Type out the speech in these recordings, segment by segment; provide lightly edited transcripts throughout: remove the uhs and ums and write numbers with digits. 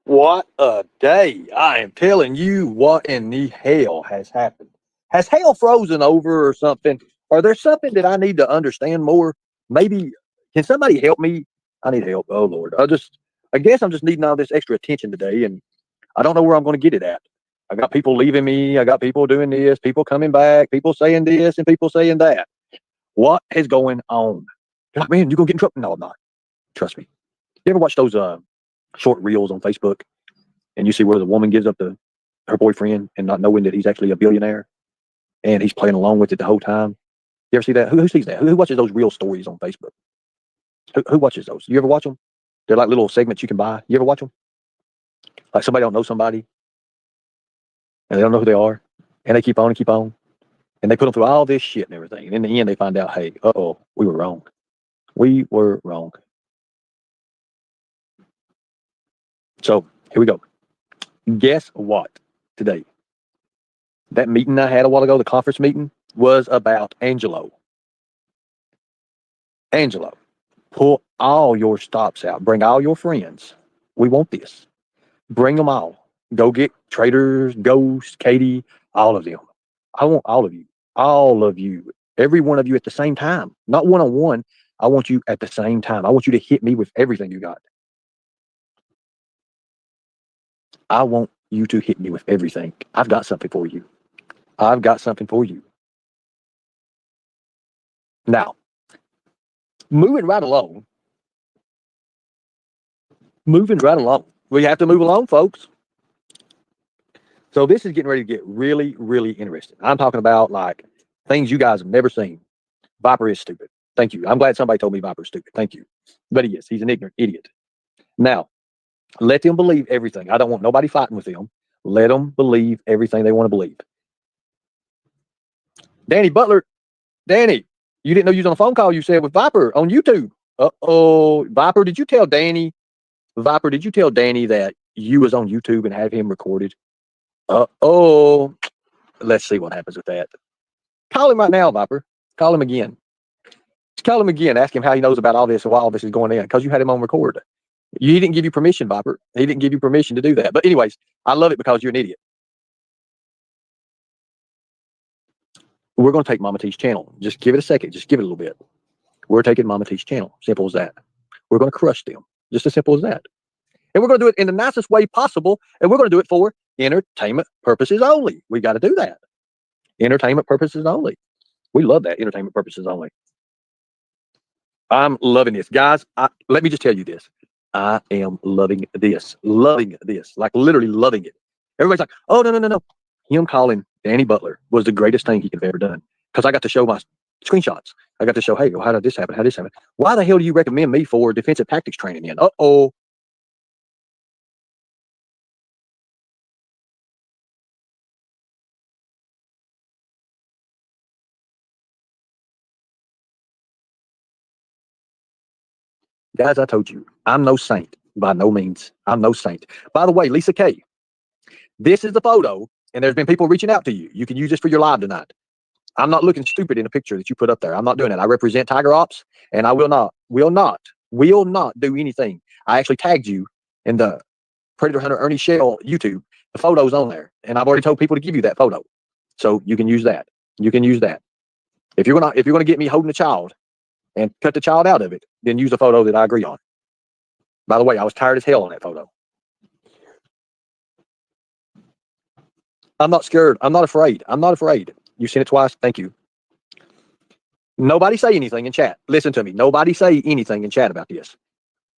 What a day. I am telling you what in the hell has happened. Has hell frozen over or something? Or there's something that I need to understand more? Maybe can somebody help me? I need help. Oh Lord. I guess I'm just needing all this extra attention today and I don't know where I'm going to get it at. I got people leaving me, I got people doing this, people coming back, people saying this and people saying that. What is going on? You're like, man, you're gonna get in trouble. No, I'm not. Trust me. You ever watch those short reels on Facebook and you see where the woman gives up her boyfriend and not knowing that he's actually a billionaire and he's playing along with it the whole time. You ever see that? Who sees that? Who watches those real stories on Facebook? Who watches those? You ever watch them? They're like little segments you can buy. You ever watch them? Like somebody don't know somebody and they don't know who they are and they keep on and keep on and they put them through all this shit and everything. And in the end, they find out, hey, we were wrong. We were wrong. So here we go. Guess what? Today, that meeting I had a while ago, the conference meeting, was about Angelo. Angelo, pull all your stops out. Bring all your friends. We want this. Bring them all. Go get Traders, Ghost, Katie, all of them. I want all of you. All of you. Every one of you at the same time. Not one-on-one. I want you at the same time. I want you to hit me with everything you got. I want you to hit me with everything. I've got something for you. I've got something for you. Now, moving right along. We have to move along, folks. So this is getting ready to get really, really interesting. I'm talking about like things you guys have never seen. Viper is stupid. Thank you. I'm glad somebody told me Viper is stupid. Thank you. But he is. He's an ignorant idiot. Now, let them believe everything. I don't want nobody fighting with them. Let them believe everything they want to believe. Danny Butler, Danny, you didn't know you was on a phone call you said with Viper on YouTube. Uh-oh. Viper, did you tell Danny that you was on YouTube and have him recorded? Uh-oh. Let's see what happens with that. Call him right now, Viper. Call him again. Just call him again. Ask him how he knows about all this and why all this is going in. Because you had him on record. He didn't give you permission, Viper. He didn't give you permission to do that. But anyways, I love it because you're an idiot. We're going to take Mama T's channel. Just give it a second. Just give it a little bit. We're taking Mama T's channel. Simple as that. We're going to crush them. Just as simple as that. And we're going to do it in the nicest way possible. And we're going to do it for entertainment purposes only. We got to do that. Entertainment purposes only. We love that. Entertainment purposes only. I'm loving this. Guys, let me just tell you this. I am loving this. Loving this. Like literally loving it. Everybody's like, oh, no. Him calling Danny Butler was the greatest thing he could have ever done. Because I got to show my screenshots. I got to show, hey, well, how did this happen? How did this happen? Why the hell do you recommend me for defensive tactics training in? Uh-oh. Guys, I told you, I'm no saint. By no means. I'm no saint. By the way, Lisa K, this is the photo, and there's been people reaching out to you. You can use this for your live tonight. I'm not looking stupid in a picture that you put up there. I'm not doing it. I represent Tiger Ops, and I will not do anything. I actually tagged you in the Predator Hunter Ernie Shell YouTube. The photo's on there, and I've already told people to give you that photo, so you can use that. You can use that. If you're gonna get me holding a child and cut the child out of it, then use a photo that I agree on. By the way, I was tired as hell on that photo. I'm not scared. I'm not afraid. I'm not afraid. You seen it twice? Thank you. Nobody say anything in chat. Listen to me. Nobody say anything in chat about this.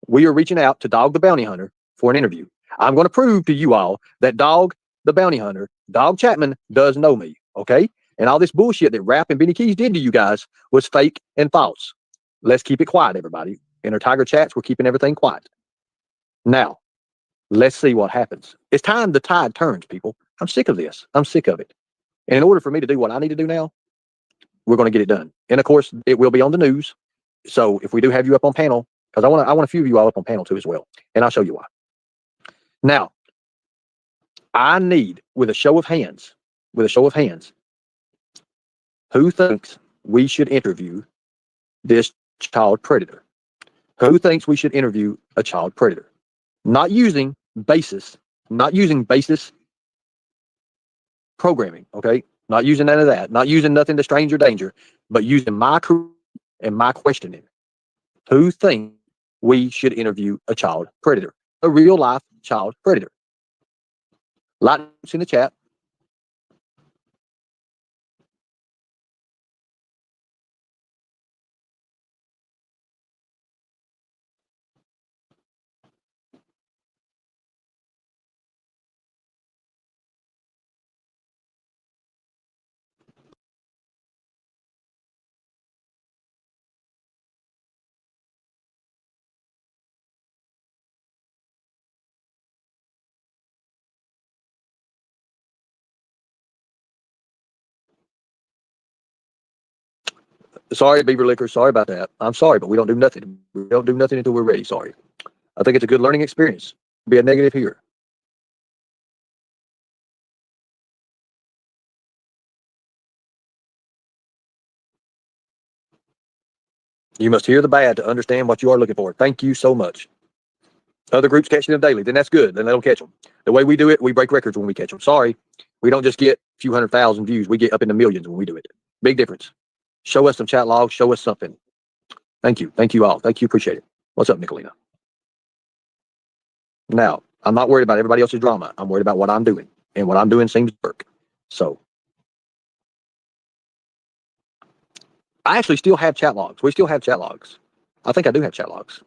We are reaching out to Dog the Bounty Hunter for an interview. I'm going to prove to you all that Dog the Bounty Hunter, Dog Chapman, does know me. Okay? And all this bullshit that Rap and Benny Keys did to you guys was fake and false. Let's keep it quiet, everybody. In our Tiger chats, we're keeping everything quiet. Now, let's see what happens. It's time the tide turns, people. I'm sick of this. I'm sick of it. And in order for me to do what I need to do now, we're going to get it done. And of course, it will be on the news. So if we do have you up on panel, because I want a few of you all up on panel too as well. And I'll show you why. Now, I need, with a show of hands, who thinks we should interview this child predator? Who thinks we should interview a child predator? Not using basis, not using basis programming, okay? Not using none of that, not using nothing to stranger danger, but using my career and my questioning. Who think we should interview a child predator, a real life child predator? Lightning in the chat. Sorry, Beaver Liquor. Sorry about that. I'm sorry, but we don't do nothing. We don't do nothing until we're ready. Sorry. I think it's a good learning experience. Be a negative here. You must hear the bad to understand what you are looking for. Thank you so much. Other groups catching them daily, then that's good. Then they don't catch them. The way we do it, we break records when we catch them. Sorry, we don't just get a few 100,000 views. We get up in the millions when we do it. Big difference. Show us some chat logs. Show us something. Thank you. Thank you all. Thank you. Appreciate it. What's up, Nicolina? Now, I'm not worried about everybody else's drama. I'm worried about what I'm doing. And what I'm doing seems to work. So, I actually still have chat logs. We still have chat logs. I think I do have chat logs.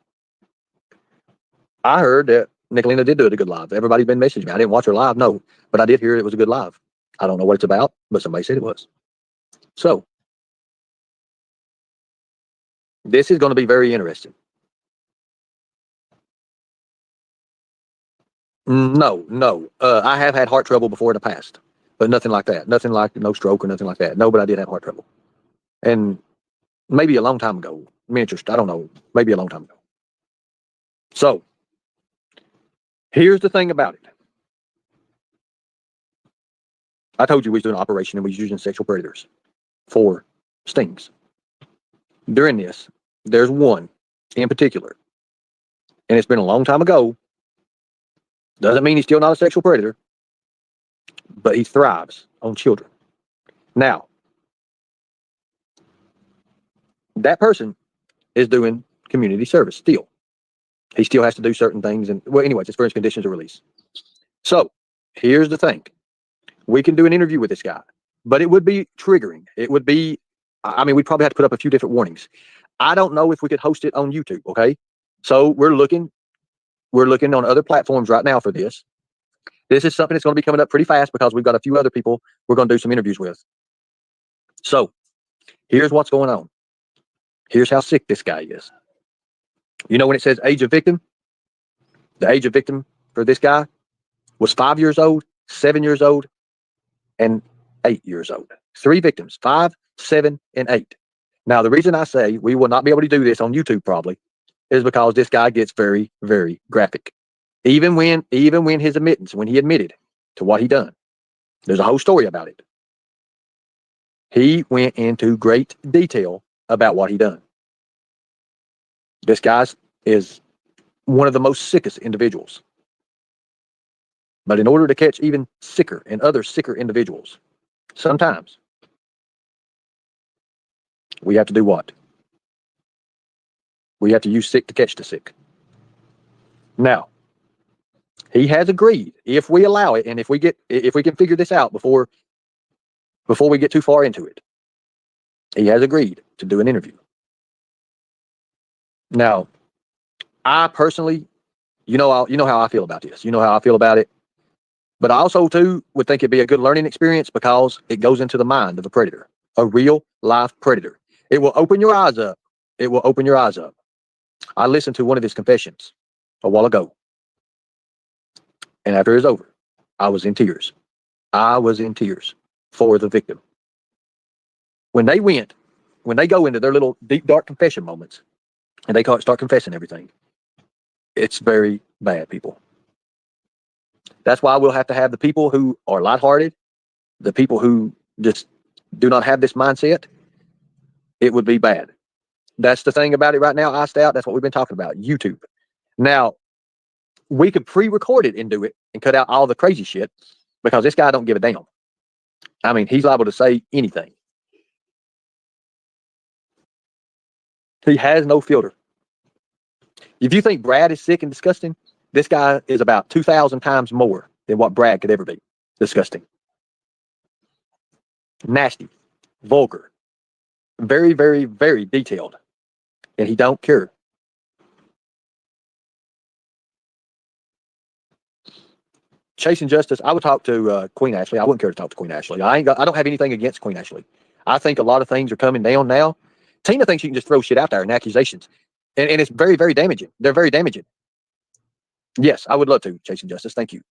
I heard that Nicolina did do it a good live. Everybody's been messaging me. I didn't watch her live, no, but I did hear it was a good live. I don't know what it's about, but somebody said it was. So, this is going to be very interesting. No. I have had heart trouble before in the past, but nothing like that. Nothing like no stroke or nothing like that. No, but I did have heart trouble. And maybe a long time ago. Miniature, I don't know. Maybe a long time ago. So, here's the thing about it. I told you we was doing an operation and we was using sexual predators for stings. During this, there's one in particular, and it's been a long time ago. Doesn't mean he's still not a sexual predator, but he thrives on children. Now, that person is doing community service still. He still has to do certain things, and well, anyways, it's for his conditions of release. So, here's the thing. We can do an interview with this guy, but it would be triggering. It would be, I mean, we'd probably have to put up a few different warnings. I don't know if we could host it on YouTube, okay? So we're looking on other platforms right now for this. This is something that's going to be coming up pretty fast because we've got a few other people we're going to do some interviews with. So here's what's going on. Here's how sick this guy is. You know when it says age of victim? The age of victim for this guy was 5 years old, 7 years old, and 8 years old. 3 victims, 5, 7, and 8. Now, the reason I say we will not be able to do this on YouTube probably is because this guy gets very, very graphic. Even when his admittance, when he admitted to what he done, there's a whole story about it. He went into great detail about what he done. This guy is one of the most sickest individuals. But in order to catch even sicker and other sicker individuals, sometimes we have to do what? We have to use sick to catch the sick. Now, he has agreed, if we allow it and if we can figure this out before we get too far into it, he has agreed to do an interview. Now, I personally, you know how I feel about this. You know how I feel about it. But I also, too, would think it'd be a good learning experience because it goes into the mind of a predator, a real life predator. It will open your eyes up. It will open your eyes up. I listened to one of his confessions a while ago. And after it was over, I was in tears. I was in tears for the victim. When they go into their little deep, dark confession moments, and they start confessing everything, it's very bad, people. That's why we'll have to have the people who are lighthearted, the people who just do not have this mindset. It would be bad. That's the thing about it right now, Iced Out. That's what we've been talking about, YouTube. Now, we could pre-record it and do it and cut out all the crazy shit because this guy don't give a damn. I mean, he's liable to say anything. He has no filter. If you think Brad is sick and disgusting, this guy is about 2,000 times more than what Brad could ever be. Disgusting. Nasty. Vulgar. Very, very, very detailed. And he don't care. Chasing Justice, I would talk to Queen Ashley. I wouldn't care to talk to Queen Ashley. I don't have anything against Queen Ashley. I think a lot of things are coming down now. Tina thinks you can just throw shit out there and accusations. And it's very, very damaging. They're very damaging. Yes, I would love to, Chasing Justice. Thank you.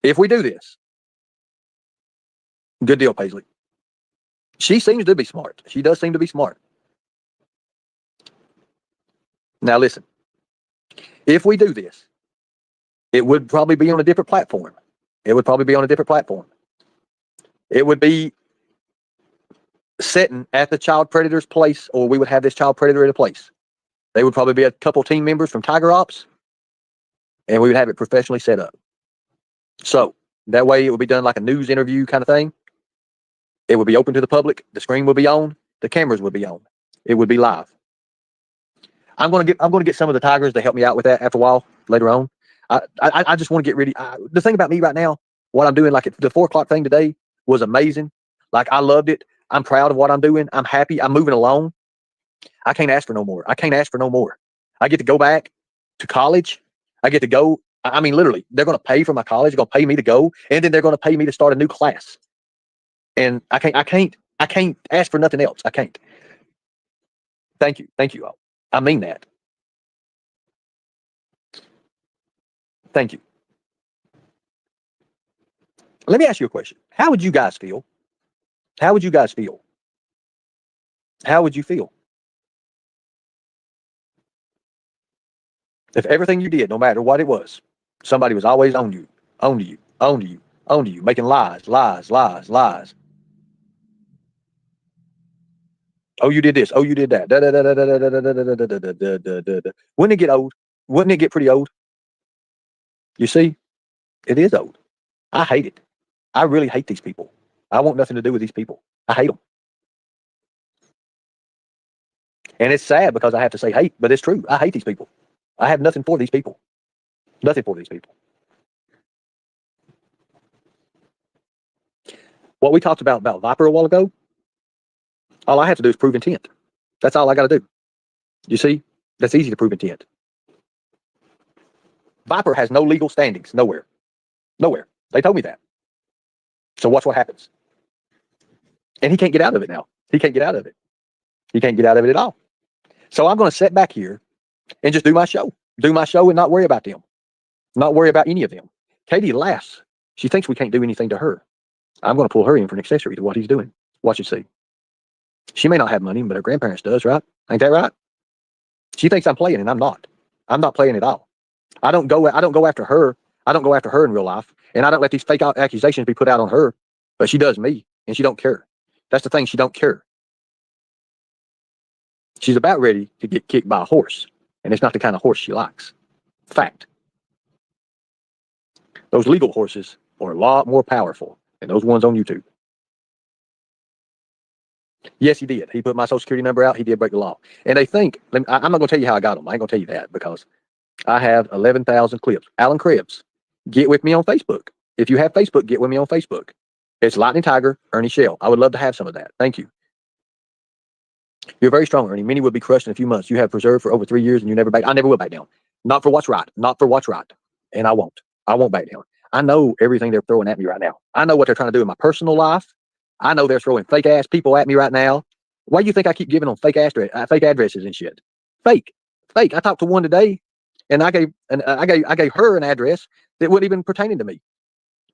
If we do this, good deal, Paisley. She seems to be smart. She does seem to be smart. Now listen, if we do this, it would probably be on a different platform. It would probably be on a different platform. It would be sitting at the child predator's place, or we would have this child predator at a place. They would probably be a couple team members from Tiger Ops, and we would have it professionally set up. So that way it would be done like a news interview kind of thing. It would be open to the public. The screen would be on. The cameras would be on. It would be live. I'm going to get some of the Tigers to help me out with that after a while later on. I just want to get ready. The thing about me right now, what I'm doing, like the 4 o'clock thing today was amazing. Like I loved it. I'm proud of what I'm doing. I'm happy. I'm moving along. I can't ask for no more. I can't ask for no more. I get to go back to college. I get to go. I mean, literally, they're going to pay for my college. They're going to pay me to go, and then they're going to pay me to start a new class. And I can't ask for nothing else. I can't. Thank you all. I mean that. Thank you. Let me ask you a question. How would you guys feel? How would you guys feel? How would you feel if everything you did, no matter what it was, somebody was always on you, making lies. Oh, you did this. Oh, you did that. Wouldn't it get old? Wouldn't it get pretty old? You see, it is old. I hate it. I really hate these people. I want nothing to do with these people. I hate them. And it's sad because I have to say hate, but it's true. I hate these people. I have nothing for these people. Nothing for these people. What we talked about Viper a while ago, all I have to do is prove intent. That's all I got to do. You see, that's easy to prove intent. Viper has no legal standings, nowhere. Nowhere. They told me that. So watch what happens. And he can't get out of it now. He can't get out of it. He can't get out of it at all. So I'm going to sit back here and just do my show. Do my show and not worry about them. Not worry about any of them. Katie laughs. She thinks we can't do anything to her. I'm going to pull her in for an accessory to what he's doing. Watch and see. She may not have money, but her grandparents does, right? Ain't that right? She thinks I'm playing, and I'm not. I'm not playing at all. I don't go after her. I don't go after her in real life, and I don't let these fake accusations be put out on her. But she does me, and she don't care. That's the thing. She don't care. She's about ready to get kicked by a horse, and it's not the kind of horse she likes. Fact. Those legal horses are a lot more powerful than those ones on YouTube. Yes, he did. He put my social security number out. He did break the law. And they think, I'm not going to tell you how I got them. I ain't going to tell you that because I have 11,000 clips. Alan Krebs, get with me on Facebook. If you have Facebook, get with me on Facebook. It's Lightning Tiger, Ernie Shell. I would love to have some of that. Thank you. You're very strong, Ernie. Many would be crushed in a few months. You have preserved for over 3 years and you never back. I never will back down. Not for what's right. Not for what's right. And I won't. I won't back down. I know everything they're throwing at me right now. I know what they're trying to do in my personal life. I know they're throwing fake ass people at me right now. Why do you think I keep giving them fake addresses and shit? Fake. I talked to one today, and I gave her an address that wasn't even pertaining to me,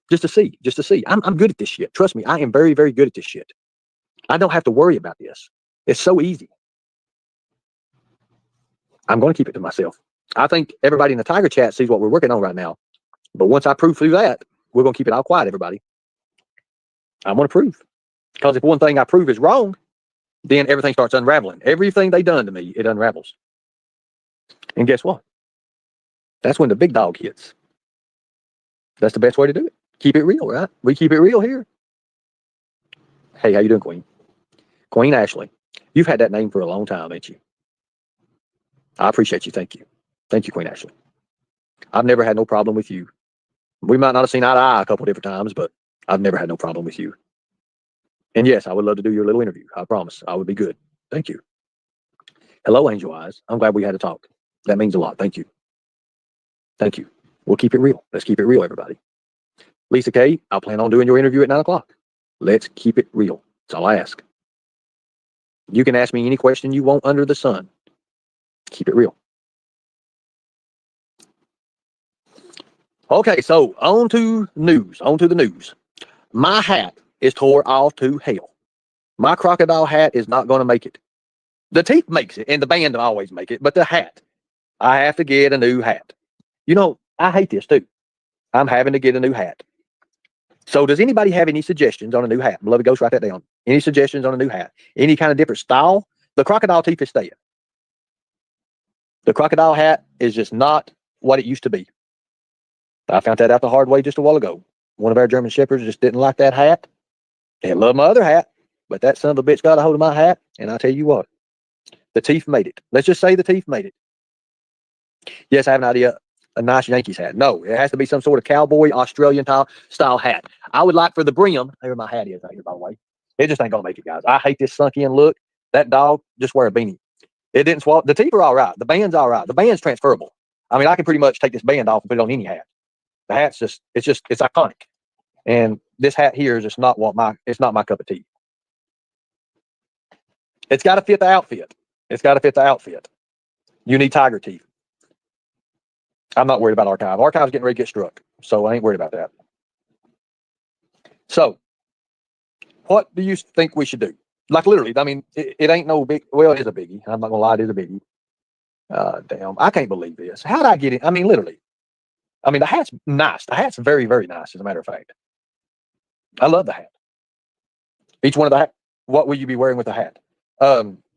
just to see. I'm good at this shit. Trust me, I am very, very good at this shit. I don't have to worry about this. It's so easy. I'm going to keep it to myself. I think everybody in the Tiger chat sees what we're working on right now. But once I prove through that, we're going to keep it all quiet, everybody. I'm going to prove. Because if one thing I prove is wrong, then everything starts unraveling. Everything they done to me, it unravels. And guess what? That's when the big dog hits. That's the best way to do it. Keep it real, right? We keep it real here. Hey, how you doing, Queen? Queen Ashley. You've had that name for a long time, ain't you? I appreciate you. Thank you. Thank you, Queen Ashley. I've never had no problem with you. We might not have seen eye to eye a couple different times, but I've never had no problem with you. And yes, I would love to do your little interview. I promise. I would be good. Thank you. Hello, Angel Eyes. I'm glad we had a talk. That means a lot. Thank you. Thank you. We'll keep it real. Let's keep it real, everybody. Lisa K, I'll plan on doing your interview at 9 o'clock. Let's keep it real. That's all I ask. You can ask me any question you want under the sun. Keep it real. Okay, so on to news. On to the news. My hat is tore all to hell. My crocodile hat is not going to make it. The teeth makes it, and the band always make it, but the hat, I have to get a new hat. You know, I hate this too. I'm having to get a new hat. So does anybody have any suggestions on a new hat? Beloved Ghost, write that down. Any suggestions on a new hat? Any kind of different style? The crocodile teeth is staying. The crocodile hat is just not what it used to be. I found that out the hard way just a while ago. One of our German Shepherds just didn't like that hat. They love my other hat, but that son of a bitch got a hold of my hat, and I tell you what, the teeth made it. Let's just say the teeth made it. Yes, I have an idea. A nice Yankees hat. No, it has to be some sort of cowboy Australian style hat. I would like for the brim. Here my hat is right here, by the way. It just ain't gonna make it, guys. I hate this sunk in look. That dog, just wear a beanie. It didn't swallow. The teeth are all right. The band's all right. The band's transferable. I mean, I can pretty much take this band off and put it on any hat. The hat's it's iconic. And this hat here is just not it's not my cup of tea. It's got to fit the outfit. It's got to fit the outfit. You need tiger teeth. I'm not worried about Archive. Archive's getting ready to get struck, so I ain't worried about that. So, what do you think we should do? Like literally, I mean, it ain't no big. Well, it is a biggie. I'm not gonna lie, it is a biggie. Damn, I can't believe this. How did I get it? I mean, literally. I mean, the hat's nice. The hat's very, very nice, as a matter of fact. I love the hat. Each one of the hat. What will you be wearing with the hat?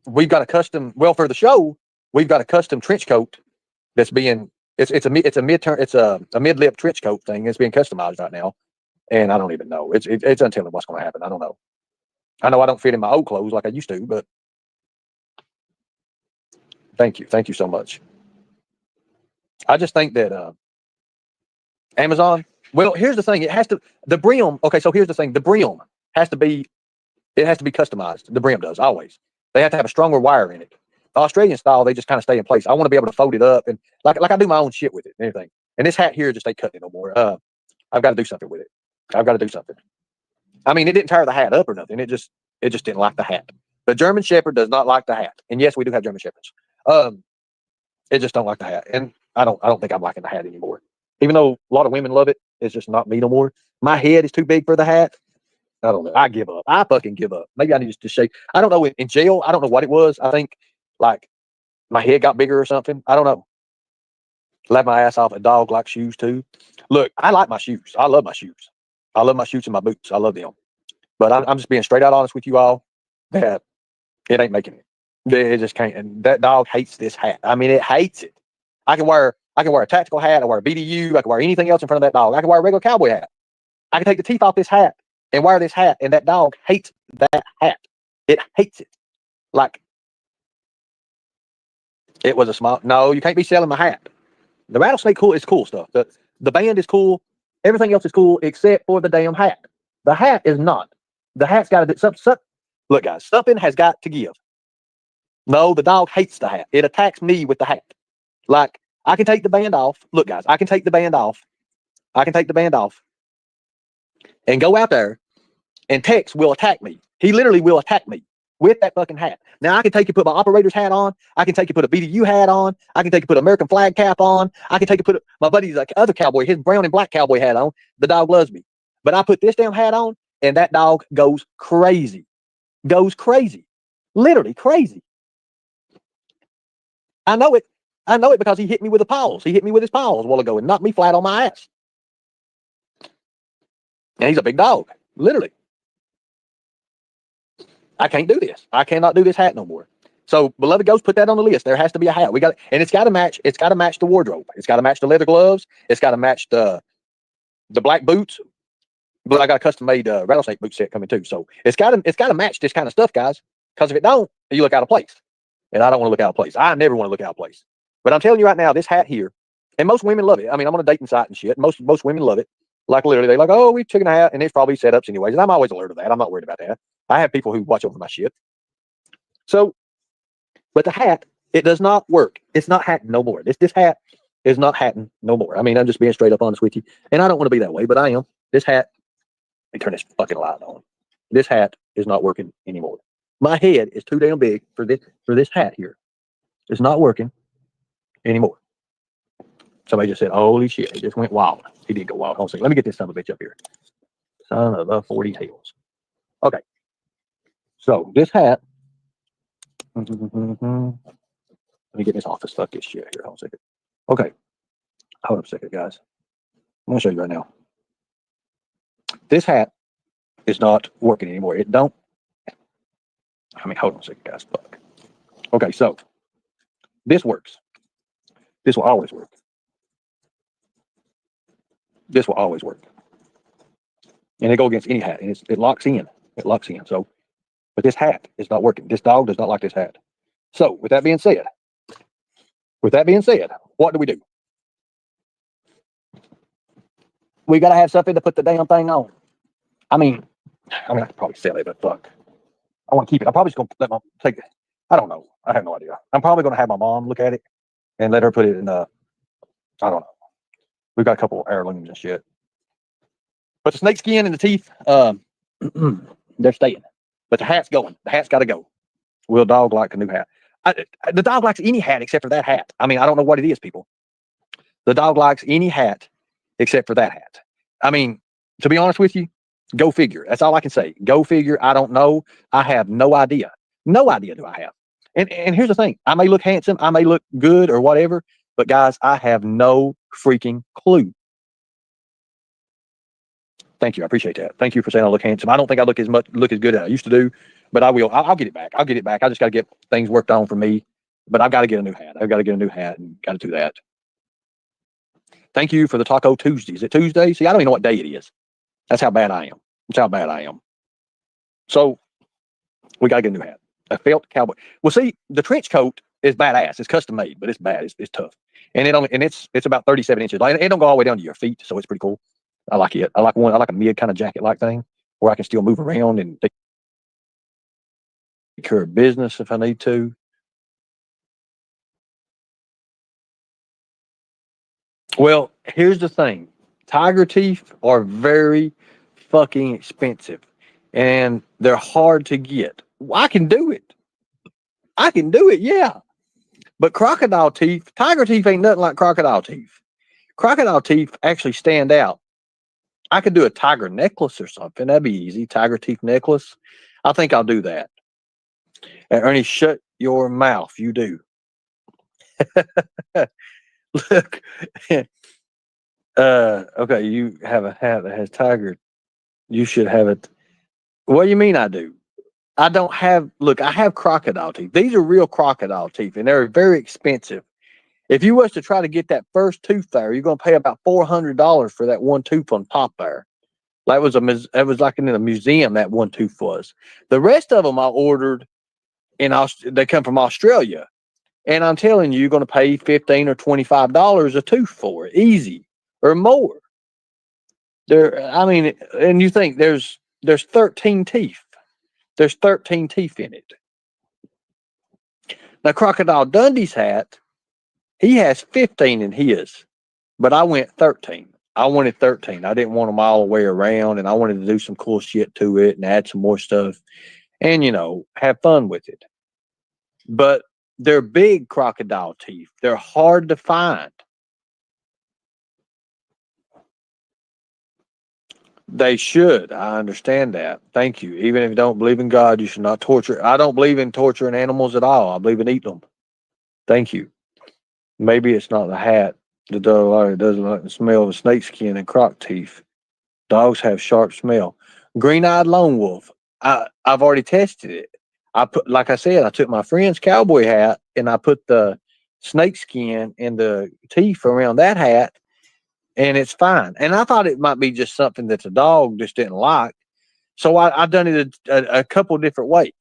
We've got a custom. Well, for the show, we've got a custom trench coat that's being. It's a mid-lip trench coat thing. It's being customized right now, and I don't even know. It's untelling what's going to happen. I don't know. I know I don't fit in my old clothes like I used to, but thank you so much. I just think that Amazon. Well, here's the thing. It has to the brim. Okay, so here's the thing. The brim has to be. It has to be customized. The brim does always. They have to have a stronger wire in it. The Australian style, they just kind of stay in place. I want to be able to fold it up and like I do my own shit with it and everything. And this hat here just ain't cutting it no more. I've got to do something with it. I've got to do something. I mean, it didn't tear the hat up or nothing. It just didn't like the hat. The German Shepherd does not like the hat. And yes, we do have German Shepherds. It just don't like the hat. And I don't think I'm liking the hat anymore. Even though a lot of women love it, it's just not me no more. My head is too big for the hat. I don't know. I give up. I fucking give up. Maybe I need to shake. I don't know. In jail, I don't know what it was. I think like my head got bigger or something. I don't know. Laugh my ass off. A dog likes shoes too. Look, I like my shoes. I love my shoes. I love my shoes and my boots. I love them. But I'm just being straight out honest with you all that it ain't making it. It just can't. And that dog hates this hat. I mean, it hates it. I can wear a tactical hat. I can wear a BDU. I can wear anything else in front of that dog. I can wear a regular cowboy hat. I can take the teeth off this hat and wear this hat, and that dog hates that hat. It hates it. Like, it was a small. No, you can't be selling my hat. The rattlesnake is cool stuff. The band is cool. Everything else is cool except for the damn hat. The hat is not. The hat's got to do something. Look, guys, something has got to give. No, the dog hates the hat. It attacks me with the hat. Like, I can take the band off. Look, guys, I can take the band off. I can take the band off and go out there, and Tex will attack me. He literally will attack me with that fucking hat. Now, I can take and put my operator's hat on. I can take and put a BDU hat on. I can take and put American flag cap on. I can take and put my buddy's other cowboy, his brown and black cowboy hat on. The dog loves me. But I put this damn hat on, and that dog goes crazy. Goes crazy. Literally crazy. I know it. I know it because he hit me with the paws. He hit me with his paws a while ago and knocked me flat on my ass. And he's a big dog. Literally. I can't do this. I cannot do this hat no more. So, beloved Ghost, put that on the list. There has to be a hat. We got, and it's got to match. It's got to match the wardrobe. It's got to match the leather gloves. It's got to match the black boots. But I got a custom made rattlesnake boot set coming too. So it's got to match this kind of stuff, guys. Because if it don't, you look out of place. And I don't want to look out of place. I never want to look out of place. But I'm telling you right now, this hat here, and most women love it. I mean, I'm on a dating site and shit. Most women love it. Like literally, they're like, oh, we've taken a hat, and it's probably setups anyways. And I'm always alert of that. I'm not worried about that. I have people who watch over my shit. So, but the hat, it does not work. It's not hatting no more. This hat is not hatting no more. I mean, I'm just being straight up honest with you. And I don't want to be that way, but I am. This hat, let me turn this fucking light on. This hat is not working anymore. My head is too damn big for this hat here. It's not working anymore. Somebody just said, holy shit, it just went wild. He did go wild. Hold on a second. Let me get this son of a bitch up here. Son of a 40 tails. Okay. So this hat. Let me get this off this fucking shit here. Hold on a second. Okay. Hold up a second, guys. I'm gonna show you right now. This hat is not working anymore. It don't. I mean, hold on a second, guys. Fuck. Okay, so this works. This will always work. This will always work. And it go against any hat, and it locks in. It locks in. So, but this hat is not working. This dog does not like this hat. So, with that being said, what do we do? We got to have something to put the damn thing on. I mean, I could probably sell it, but fuck. I want to keep it. I'm probably just going to let mom take it. I don't know. I have no idea. I'm probably going to have my mom look at it and let her put it in I don't know. We've got a couple of heirlooms and shit. But the snake skin and the teeth, they're staying. But the hat's going. The hat's got to go. Will dog like a new hat? The dog likes any hat except for that hat. I mean, I don't know what it is, people. The dog likes any hat except for that hat. I mean, to be honest with you, go figure. That's all I can say. Go figure. I don't know. I have no idea. No idea do I have. And here's the thing. I may look handsome. I may look good or whatever. But guys, I have no freaking clue. Thank you. I appreciate that. Thank you for saying I look handsome. I don't think I look as good as I used to do, but I will. I'll get it back. I'll get it back. I just got to get things worked on for me. But I've got to get a new hat. I've got to get a new hat and got to do that. Thank you for the Taco Tuesday. Is it Tuesday? See, I don't even know what day it is. That's how bad I am. That's how bad I am. So we got to get a new hat. A felt cowboy. Well, see, the trench coat is badass. It's custom made, but it's bad. It's tough. And it's about 37 inches. Like, it don't go all the way down to your feet, so it's pretty cool. I like it. I like a mid kind of jacket like thing where I can still move around and take care of business if I need to. Well, here's the thing. Tiger teeth are very fucking expensive and they're hard to get. I can do it. Yeah. But crocodile teeth, tiger teeth ain't nothing like crocodile teeth. Crocodile teeth actually stand out. I could do a tiger necklace or something. That'd be easy. Tiger teeth necklace. I think I'll do that. And Ernie, shut your mouth. You do. Look. Okay, you have a hat that has tiger. You should have it. What do you mean I do? I don't have, look, I have crocodile teeth. These are real crocodile teeth, and they're very expensive. If you was to try to get that first tooth there, you're going to pay about $400 for that one tooth on top there. That was like in a museum, that one tooth was. The rest of them I ordered, they come from Australia. And I'm telling you, you're going to pay $15 or $25 a tooth for it, easy, or more. And you think there's 13 teeth. There's 13 teeth in it. Now, Crocodile Dundee's hat, he has 15 in his, but I went 13. I wanted 13. I didn't want them all the way around, and I wanted to do some cool shit to it and add some more stuff and, have fun with it. But they're big crocodile teeth. They're hard to find. They should. I understand that. Thank you. Even if you don't believe in God, you should not torture. I don't believe in torturing animals at all. I believe in eating them. Thank you. Maybe it's not the hat. The dog doesn't like the smell of snake skin and croc teeth. Dogs have sharp smell. Green-eyed lone wolf. I've already tested it. I put, like I said, I took my friend's cowboy hat and I put the snake skin and the teeth around that hat, and it's fine. And I thought it might be just something that the dog just didn't like. So I done it a couple different ways.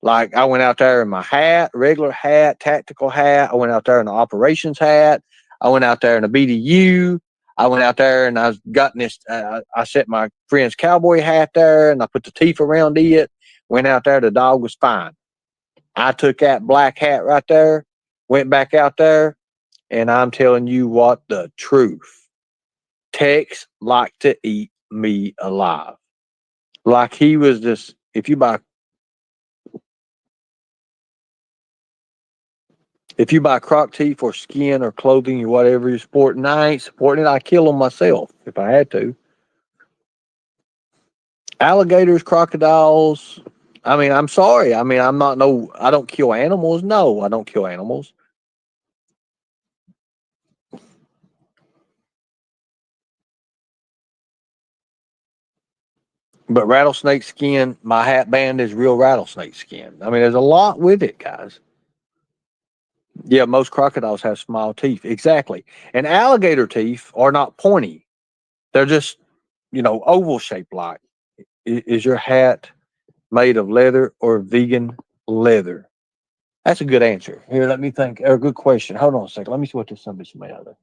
Like I went out there in my hat, regular hat, tactical hat. I went out there in the operations hat. I went out there in a BDU. I went out there and I was gotten this. I set my friend's cowboy hat there and I put the teeth around it. Went out there. The dog was fine. I took that black hat right there, went back out there, and I'm telling you what, the truth. Tex like to eat me alive. Like he was just, if you buy croc teeth or skin or clothing or whatever you're sporting, I ain't supporting it. I kill them myself if I had to. Alligators, crocodiles. I mean, I'm sorry. I mean, I don't kill animals. No, I don't kill animals. But rattlesnake skin, my hat band is real rattlesnake skin. I mean, there's a lot with it, guys. Yeah, most crocodiles have small teeth. Exactly. And alligator teeth are not pointy. They're just, oval shaped like. Is your hat made of leather or vegan leather? That's a good answer. Here, let me think. A good question. Hold on a second. Let me see what this somebody's made out of.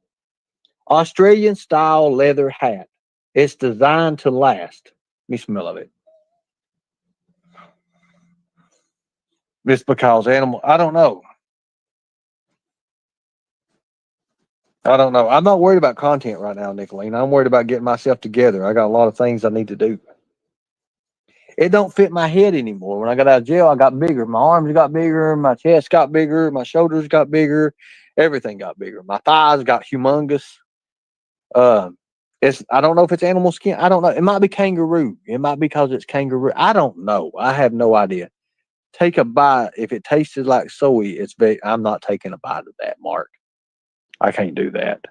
Australian style leather hat. It's designed to last. Let me smell of it. It's because I don't know. I don't know. I'm not worried about content right now, Nicolene. I'm worried about getting myself together. I got a lot of things I need to do. It don't fit my head anymore. When I got out of jail, I got bigger. My arms got bigger. My chest got bigger. My shoulders got bigger. Everything got bigger. My thighs got humongous. I don't know if it's animal skin. I don't know. It might be kangaroo. It might be because it's kangaroo. I don't know. I have no idea. Take a bite. If it tasted like soy, I'm not taking a bite of that, Mark. I can't do that.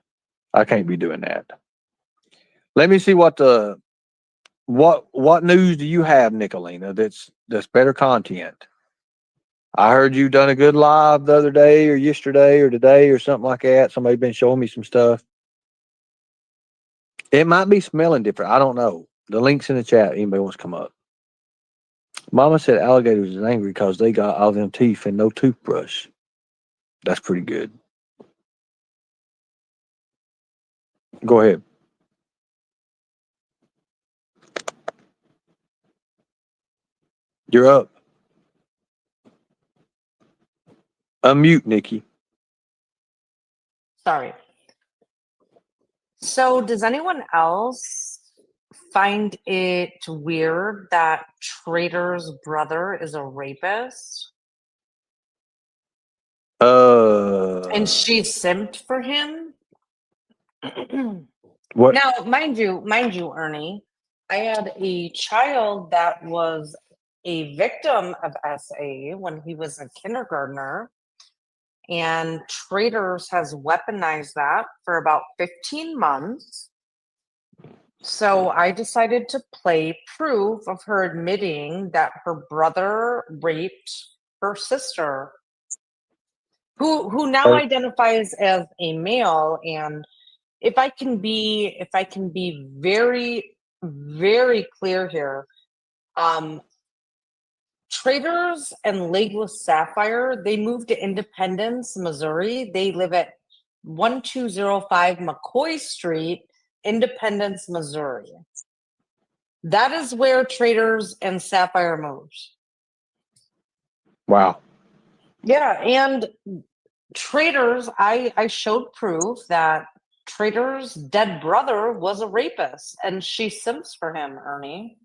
I can't be doing that. Let me see what news do you have, Nicolina, that's better content? I heard you done a good live the other day or yesterday or today or something like that. Somebody been showing me some stuff. It might be smelling different. I don't know. The link's in the chat. Anybody wants to come up. Mama said alligators is angry because they got all them teeth and no toothbrush. That's pretty good. Go ahead. You're up. Unmute, Nikki. Sorry. So does anyone else find it weird that Trader's brother is a rapist? And she simped for him? What? Now, mind you, Ernie, I had a child that was a victim of SA when he was a kindergartner, and Traders has weaponized that for about 15 months. So I decided to play proof of her admitting that her brother raped her sister, who now identifies as a male. And if I can be very, very clear here, Traders and Legless Sapphire, they moved to Independence, Missouri. They live at 1205 McCoy Street, Independence, Missouri. That is where Traders and Sapphire moved. Wow. Yeah, and Traders, I showed proof that Traders' dead brother was a rapist, and she simps for him, Ernie.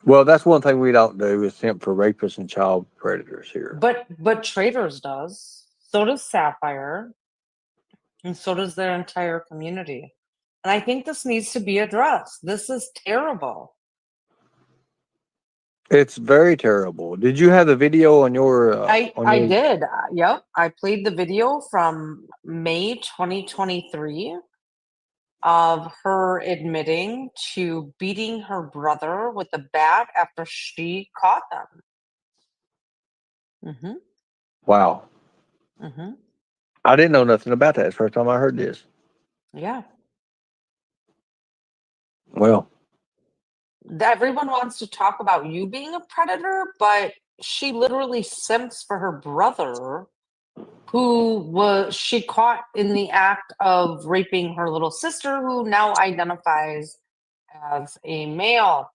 Well, that's one thing we don't do is simp for rapists and child predators here. But Traders does. So does Sapphire. And so does their entire community. And I think this needs to be addressed. This is terrible. It's very terrible. Did you have the video on your? I did. Yep. I played the video from May 2023. of her admitting to beating her brother with a bat after she caught them. Mm-hmm. Wow. Mm-hmm. I didn't know nothing about that. It's the first time I heard this. Yeah. Well, Everyone wants to talk about you being a predator, but she literally simps for her brother, who was she caught in the act of raping her little sister, who now identifies as a male.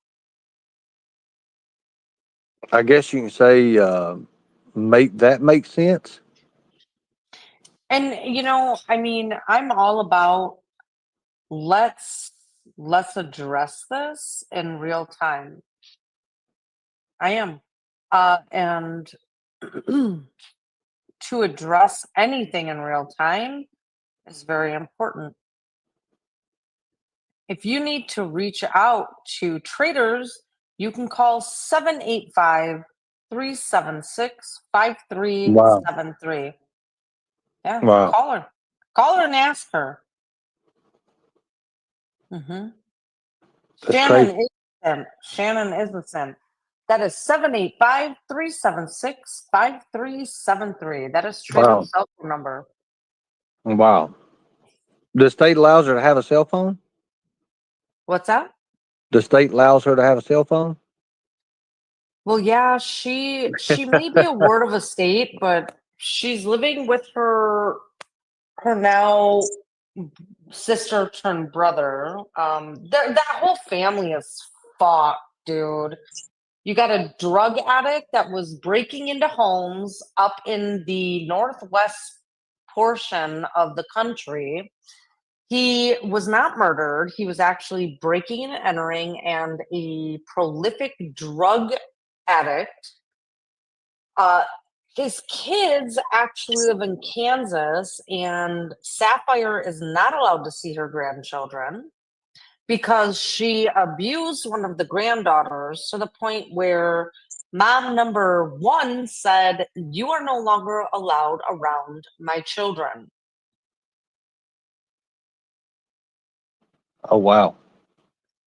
I guess you can say make sense. And I mean, I'm all about let's let's address this in real time. I am. And to address anything in real time is very important. If you need to reach out to traders, you can call 785-376-5373. Wow. Yeah, Wow. call her. Call her and ask her. Hmm. That's Shannon crazy. is Shannon is a simp. That is 785-376-5373. That is Wow. Trader's cell phone number. Wow. The state allows her to have a cell phone? What's that? The state allows her to have a cell phone? Well, yeah, she may be a ward of a state, but she's living with her now sister turned brother. That whole family is fucked, dude. You got a drug addict that was breaking into homes up in the northwest portion of the country. He was not murdered. He was actually breaking and entering, and a prolific drug addict. Uh, his kids actually live in Kansas, and Sapphire is not allowed to see her grandchildren because she abused one of the granddaughters to the point where mom number one said, "You are no longer allowed around my children." Oh, wow.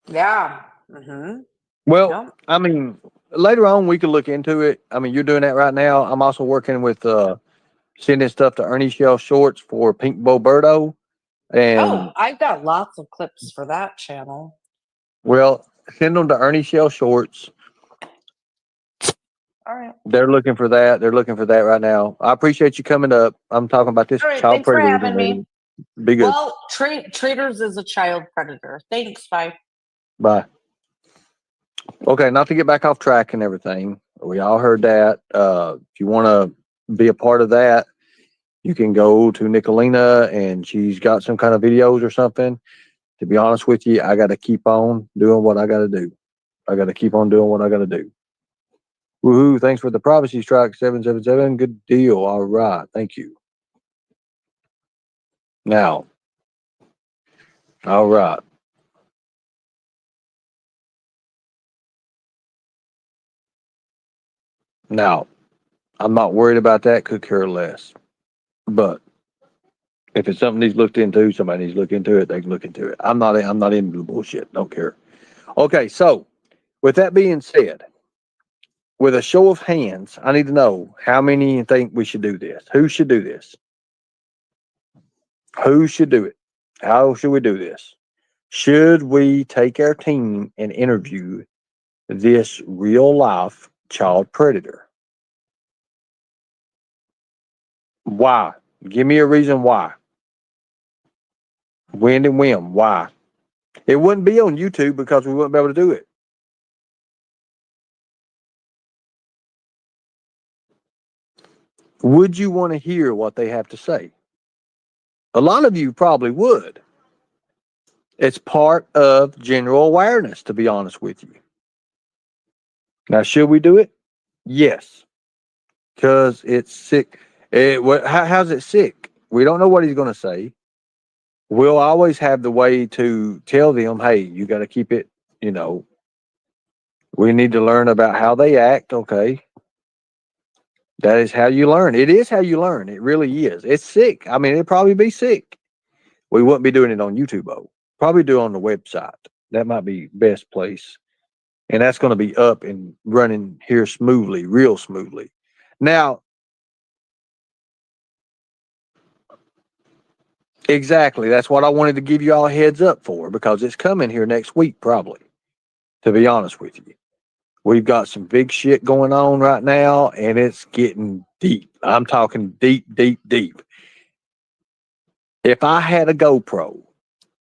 Yeah. Mm-hmm. Well, Yep. I mean, later on we could look into it. I mean, you're doing that right now. I'm also working with sending stuff to Ernie Shell Shorts for Pink Boberto. Oh, And, I've got lots of clips for that channel. well, send them to Ernie Shell Shorts. All right. They're looking for that. They're looking for that right now. I appreciate you coming up. I'm talking about this All right. child Thanks for predator having today. me. Be good. Well, Traders is a child predator. Thanks. Bye. Bye. Okay, not to get back off track and everything. We all heard that. If you want to be a part of that, you can go to Nicolina and she's got some kind of videos or something. To be honest with you, I got to keep on doing what I got to do. I got to keep on doing what I got to do. Woohoo. Thanks for the privacy strike 777. Good deal. All right. Thank you. Now, all right. Now, I'm not worried about that. Could care less. But if it's something he's looked into, somebody needs to look into it. They can look into it. I'm not into the bullshit. Don't care. Okay, so with that being said, with a show of hands, I need to know how many think we should do this. Who should do this? Who should do it? How should we do this? Should we take our team and interview this real life child predator? Why? Give me a reason why. When and when? Why? It wouldn't be on YouTube because we wouldn't be able to do it. Would you want to hear what they have to say? A lot of you probably would. It's part of general awareness, to be honest with you. Now, should we do it? Yes, because it's sick. How's it sick? We don't know what he's going to say. We'll always have the way to tell them, hey, you got to keep it, you know, we need to learn about how they act. Okay. That is how you learn. It is how you learn. It really is. It's sick. I mean, it'd probably be sick. We wouldn't be doing it on YouTube, though. Probably do on the website. That might be best place. And that's going to be up and running here smoothly, real smoothly. Now, exactly. That's what I wanted to give you all a heads up for, because it's coming here next week, probably, to be honest with you. We've got some big shit going on right now, and it's getting deep. I'm talking deep, deep, deep. If I had a GoPro,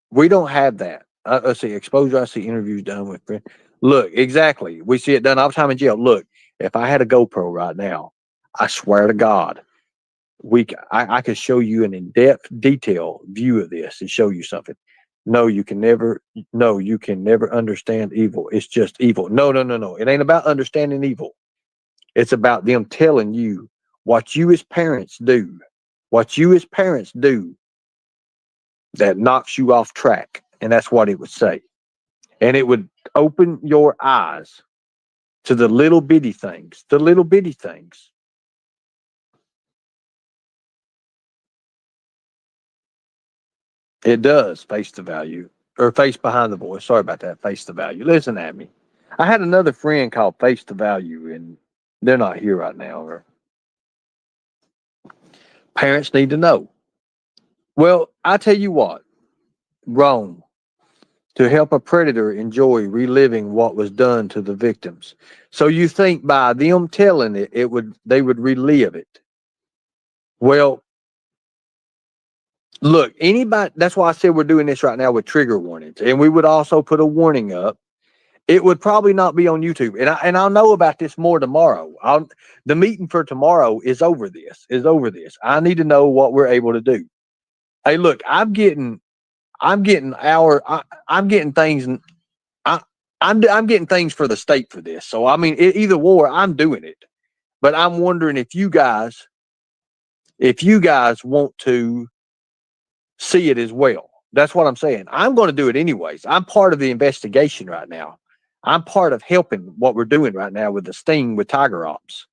we don't have that. Let's see, exposure. I see interviews done with friends. Look, exactly. We see it done all the time in jail. Look, if I had a GoPro right now, I swear to God, I could show you an in-depth, detailed view of this and show you something. No, you can never. No, you can never understand evil. It's just evil. No, no, no, no. It ain't about understanding evil. It's about them telling you what you as parents do. What you as parents do that knocks you off track. And that's what it would say. And it would open your eyes to the little bitty things, the little bitty things. It does face the value, or face behind the voice. Sorry about that. Face the value. Listen at me. I had another friend called Face the Value, and they're not here right now. Or parents need to know. Well, I tell you what, Rome, to help a predator enjoy reliving what was done to the victims. So you think by them telling it, they would relive it. Well, look, anybody, that's why I said we're doing this right now with trigger warnings. And we would also put a warning up. It would probably not be on YouTube. And I'll know about this more tomorrow. The meeting for tomorrow is over this. I need to know what we're able to do. Hey, look, I'm getting things. I'm getting things for the state for this. So I mean, either war, I'm doing it. But I'm wondering if you guys want to see it as well. That's what I'm saying. I'm going to do it anyways. I'm part of the investigation right now. I'm part of helping what we're doing right now with the sting with Tiger Ops.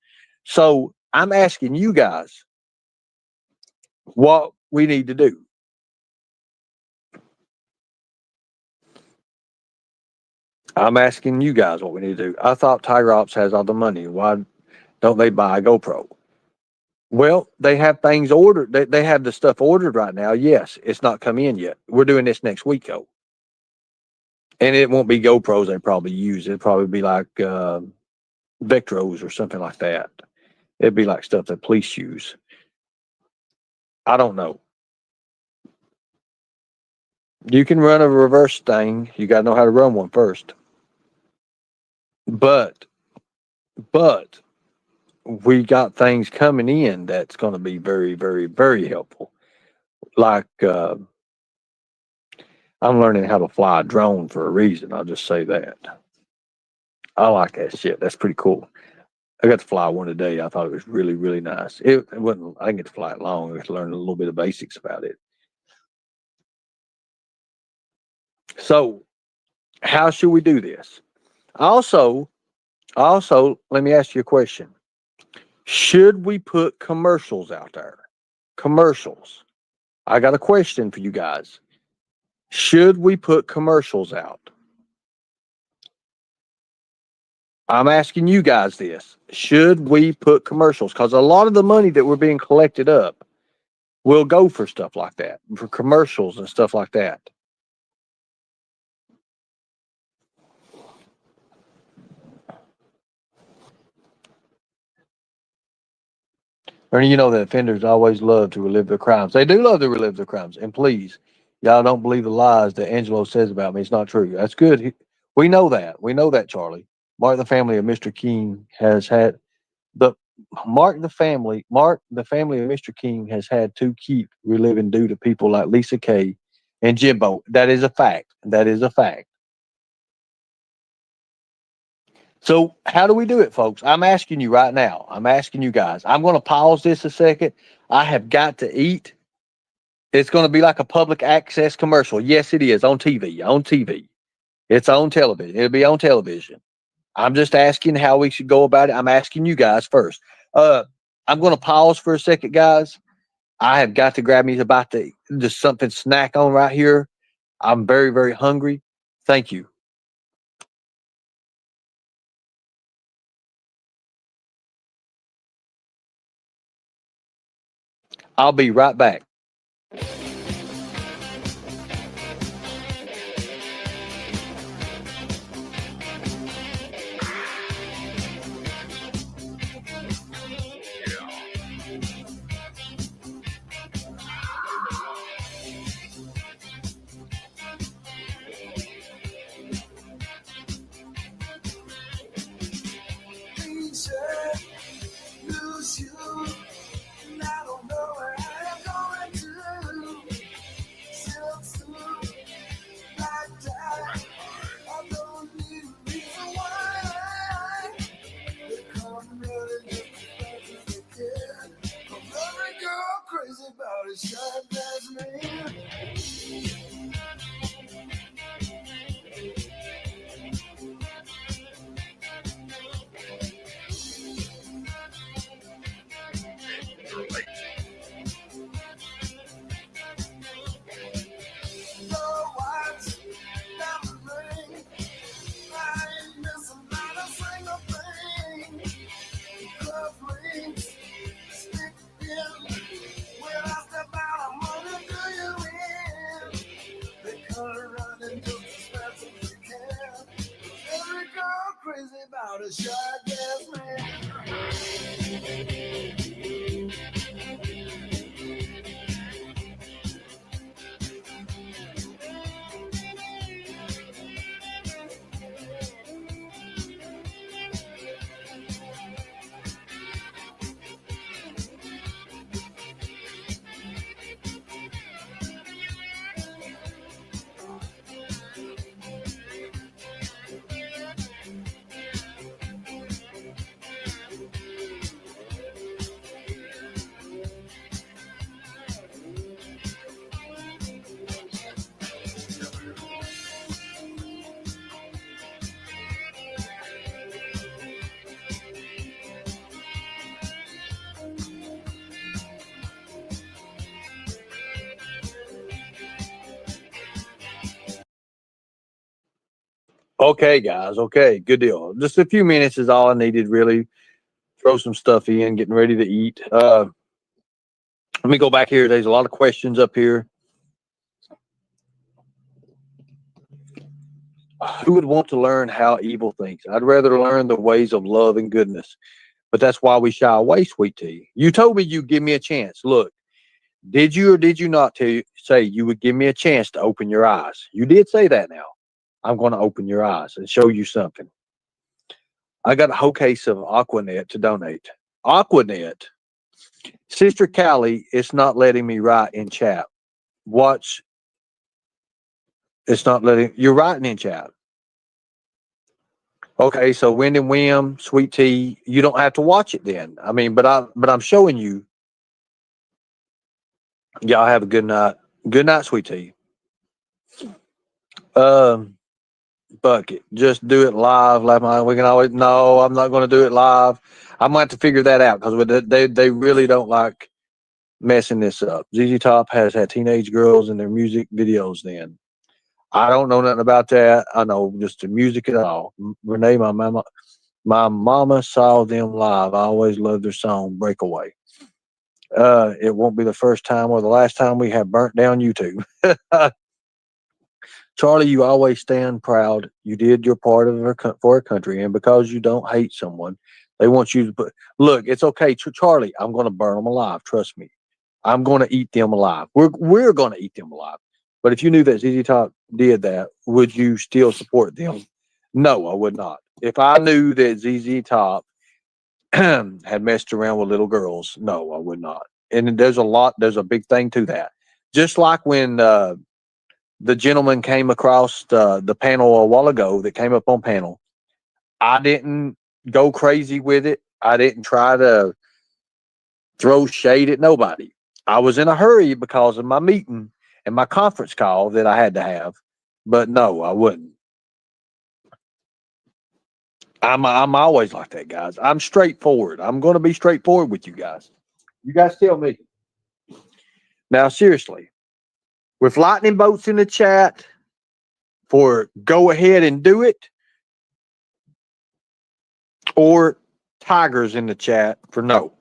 So I'm asking you guys what we need to do. I'm asking you guys what we need to do. I thought Tiger Ops has all the money. Why don't they buy a GoPro? Well, they have things ordered. They have the stuff ordered right now. Yes, it's not come in yet. We're doing this next week, though. And it won't be GoPros they probably use. It'd probably be like Vectros or something like that. It'd be like stuff that police use. I don't know. You can run a reverse thing. You got to know how to run one first. But we got things coming in that's going to be very, very, very helpful. Like I'm learning how to fly a drone for a reason. I'll just say that. I like that shit. That's pretty cool. I got to fly one today. I thought it was really, really nice. It wasn't. I didn't get to fly it long. I got to learn a little bit of basics about it. So, how should we do this? Also, let me ask you a question. Should we put commercials out there? Commercials. I got a question for you guys. Should we put commercials out? I'm asking you guys this. Should we put commercials? Because a lot of the money that we're being collected up will go for stuff like that, for commercials and stuff like that. Ernie, you know that offenders always love to relive their crimes. They do love to relive their crimes. And please, y'all don't believe the lies that Angelo says about me. It's not true. That's good. We know that. We know that, Charlie. Mark, the family of Mr. King has had the the family of Mr. King has had to keep reliving due to people like Lisa Kay and Jimbo. That is a fact. That is a fact. So how do we do it, folks? I'm asking you right now. I'm asking you guys. I'm going to pause this a second. I have got to eat. It's going to be like a public access commercial. Yes, it is on TV. On TV. It's on television. It'll be on television. I'm just asking how we should go about it. I'm asking you guys first. I'm going to pause for a second, guys. I have got to grab me about to just something snack on right here. I'm very, very hungry. Thank you. I'll be right back. Okay, guys. Okay, good deal. Just a few minutes is all I needed, really. Throw some stuff in, getting ready to eat. Let me go back here. There's a lot of questions up here. Who would want to learn how evil thinks? I'd rather learn the ways of love and goodness. But that's why we shy away, sweet tea. You told me you'd give me a chance. Look, did you or did you not say you would give me a chance to open your eyes? You did say that now. I'm going to open your eyes and show you something. I got a whole case of Aquanet to donate. Aquanet. Sister Callie, it's not letting me write in chat. Watch. It's not letting. You're writing in chat. Okay, so Wind and Whim, Sweet Tea, you don't have to watch it then. I mean, but I'm showing you. Y'all have a good night. Good night, Sweet Tea. Bucket, just do it live. We can always. No, I'm not going to do it live. I'm going to have to figure that out because they really don't like messing this up. ZZ Top has had teenage girls in their music videos. Then I don't know nothing about that. I know just the music at all. Renee, my mama saw them live. I always loved their song "Breakaway." It won't be the first time or the last time we have burnt down YouTube. Charlie, you always stand proud. You did your part for our country, and because you don't hate someone, they want you to put. Look, it's okay, Charlie. I'm going to burn them alive. Trust me. I'm going to eat them alive. We're going to eat them alive. But if you knew that ZZ Top did that, would you still support them? No, I would not. If I knew that ZZ Top had messed around with little girls, no, I would not. And there's a big thing to that. Just like when the gentleman came across the panel a while ago that came up on panel, I didn't go crazy with it. I didn't try to throw shade at nobody. I was in a hurry because of my meeting and my conference call that I had to have. But no, I wouldn't. I'm always like that, guys. I'm straightforward. I'm going to be straightforward with you guys. You guys tell me. Now, seriously, with lightning bolts in the chat, for go ahead and do it, or tigers in the chat for no.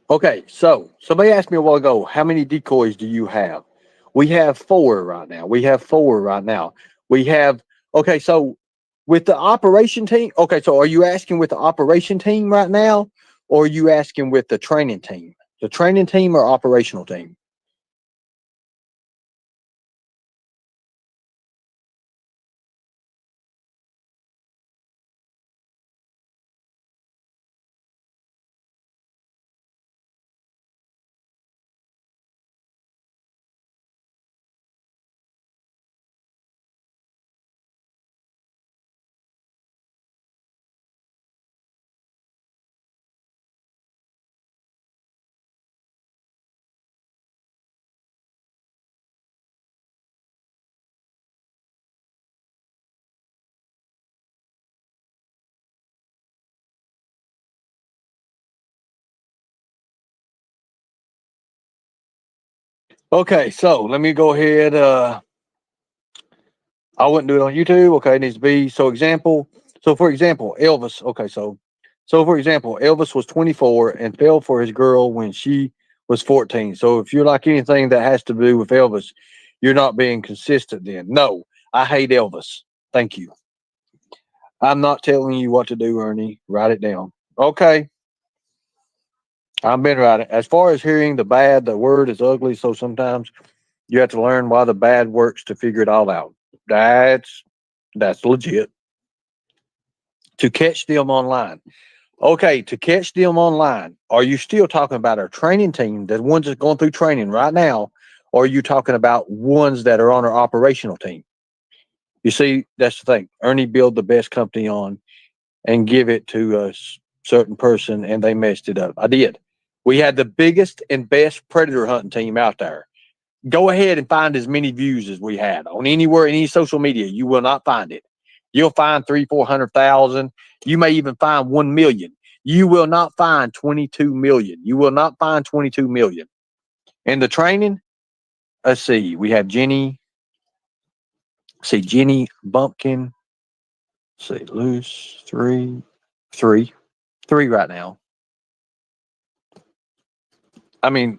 Okay, so somebody asked me a while ago, how many decoys do you have? We have 4 right now. We have 4 right now. We have, okay, so with the operation team, okay, so are you asking with the operation team right now, or are you asking with the training team? The training team or operational team? Okay, so let me go ahead. I wouldn't do it on YouTube. Okay, it needs to be so example. So for example, Elvis. Okay, so for example, Elvis was 24 and fell for his girl when she was 14. So if you're like anything that has to do with Elvis, you're not being consistent. Then no, I hate Elvis. Thank you. I'm not telling you what to do, Ernie. Write it down. Okay, I've been writing. As far as hearing the bad, the word is ugly. So sometimes you have to learn why the bad works to figure it all out. That's that's legit. To catch them online. Okay, to catch them online, are you still talking about our training team, the ones that's going through training right now, or are you talking about ones that are on our operational team? You see, that's the thing. Ernie built the best company on and give it to a certain person, and they messed it up. I did. We had the biggest and best predator hunting team out there. Go ahead and find as many views as we had on anywhere, any social media. You will not find it. You'll find 400,000. You may even find 1 million. You will not find 22 million. You will not find 22 million. And the training, let's see, we have Jenny, see Jenny Bumpkin, let's see, loose, three right now. I mean,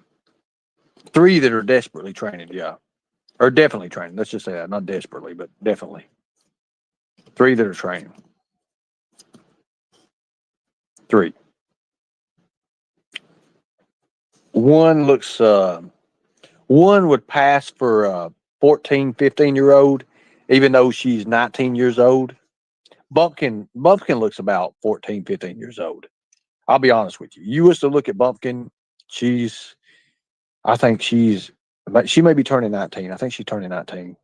3 that are desperately training, yeah. Or definitely training. Let's just say that. Not desperately, but definitely. 3 that are training. 3. One looks one would pass for a 14, 15-year old, even though she's 19 years old. Bumpkin looks about 14, 15 years old. I'll be honest with you. You was to look at Bumpkin, I think she may be turning 19. I think she's turning 19.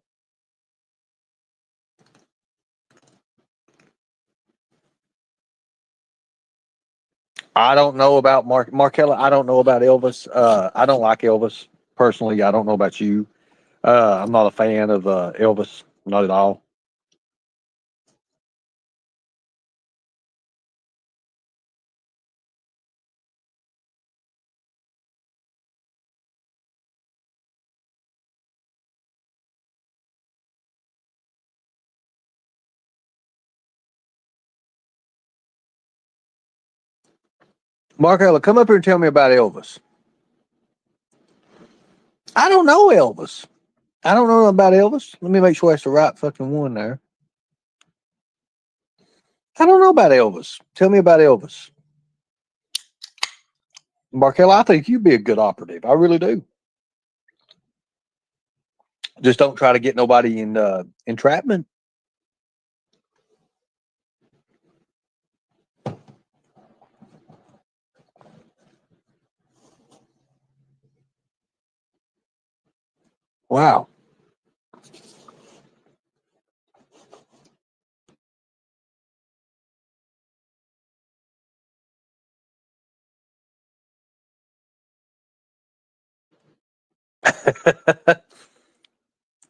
I don't know about Markella. I don't know about Elvis. I don't like Elvis personally. I don't know about you. I'm not a fan of Elvis, not at all. Markella, come up here and tell me about Elvis. I don't know Elvis. I don't know about Elvis. Let me make sure that's the right fucking one there. I don't know about Elvis. Tell me about Elvis. Markel, I think you'd be a good operative. I really do. Just don't try to get nobody in entrapment. Wow.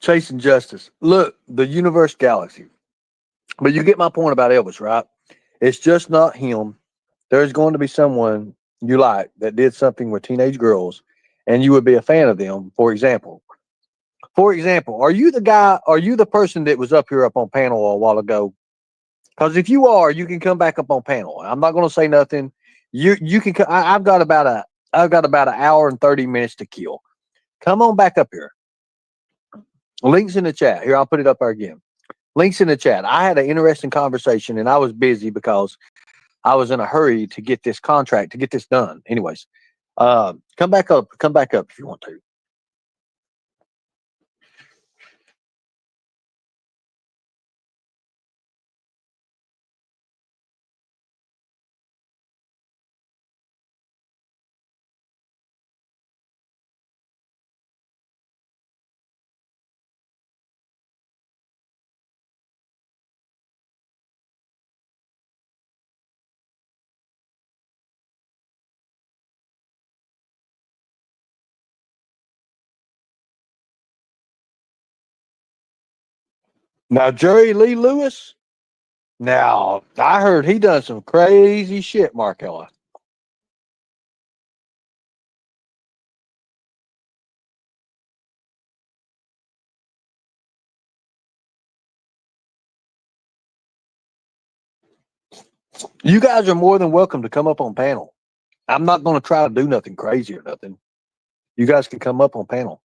Chasing justice. Look, the universe galaxy. But you get my point about Elvis, right? It's just not him. There's going to be someone you like that did something with teenage girls, and you would be a fan of them. For example, are you the guy? Are you the person that was up here up on panel a while ago? Because if you are, you can come back up on panel. I'm not going to say nothing. You can. I've got about an hour and 30 minutes to kill. Come on back up here. Links in the chat. Here, I'll put it up there again. Links in the chat. I had an interesting conversation, and I was busy because I was in a hurry to get this contract to get this done. Anyways, come back up. Come back up if you want to. Now, Jerry Lee Lewis. Now, I heard he done some crazy shit, Markella. You guys are more than welcome to come up on panel. I'm not going to try to do nothing crazy or nothing. You guys can come up on panel.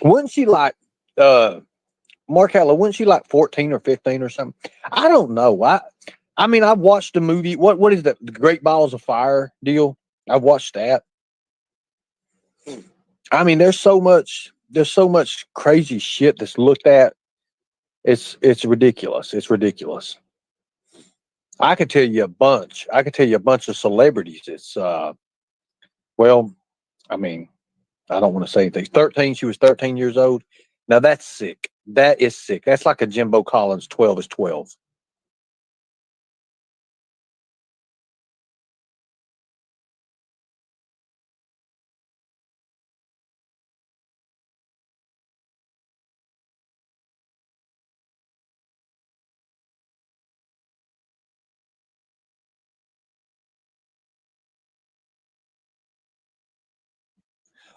Wouldn't she like Markella, wasn't she like 14 or 15 or something? I don't know. I mean, I've watched the movie. What is that? The Great Balls of Fire deal? I've watched that. I mean, there's so much crazy shit that's looked at. It's ridiculous. It's ridiculous. I could tell you a bunch. I could tell you a bunch of celebrities. It's well, I mean, I don't want to say anything. 13, she was 13 years old. Now that's sick. That is sick. That's like a Jimbo Collins 12 is 12.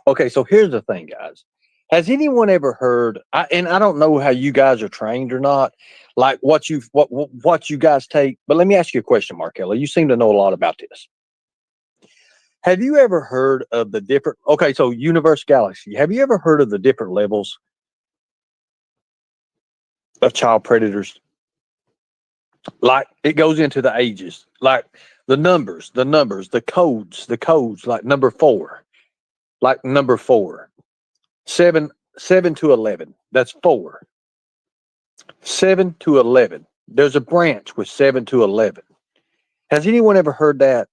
Okay, so here's the thing, guys. Has anyone ever heard? And I don't know how you guys are trained or not, like what you guys take. But let me ask you a question, Markella. You seem to know a lot about this. Have you ever heard of the different? Okay, so universe galaxy. Have you ever heard of the different levels of child predators? Like it goes into the ages, like the codes, like number four, seven, 7 to 11. That's four. 7 to 11. There's a branch with 7 to 11. Has anyone ever heard that?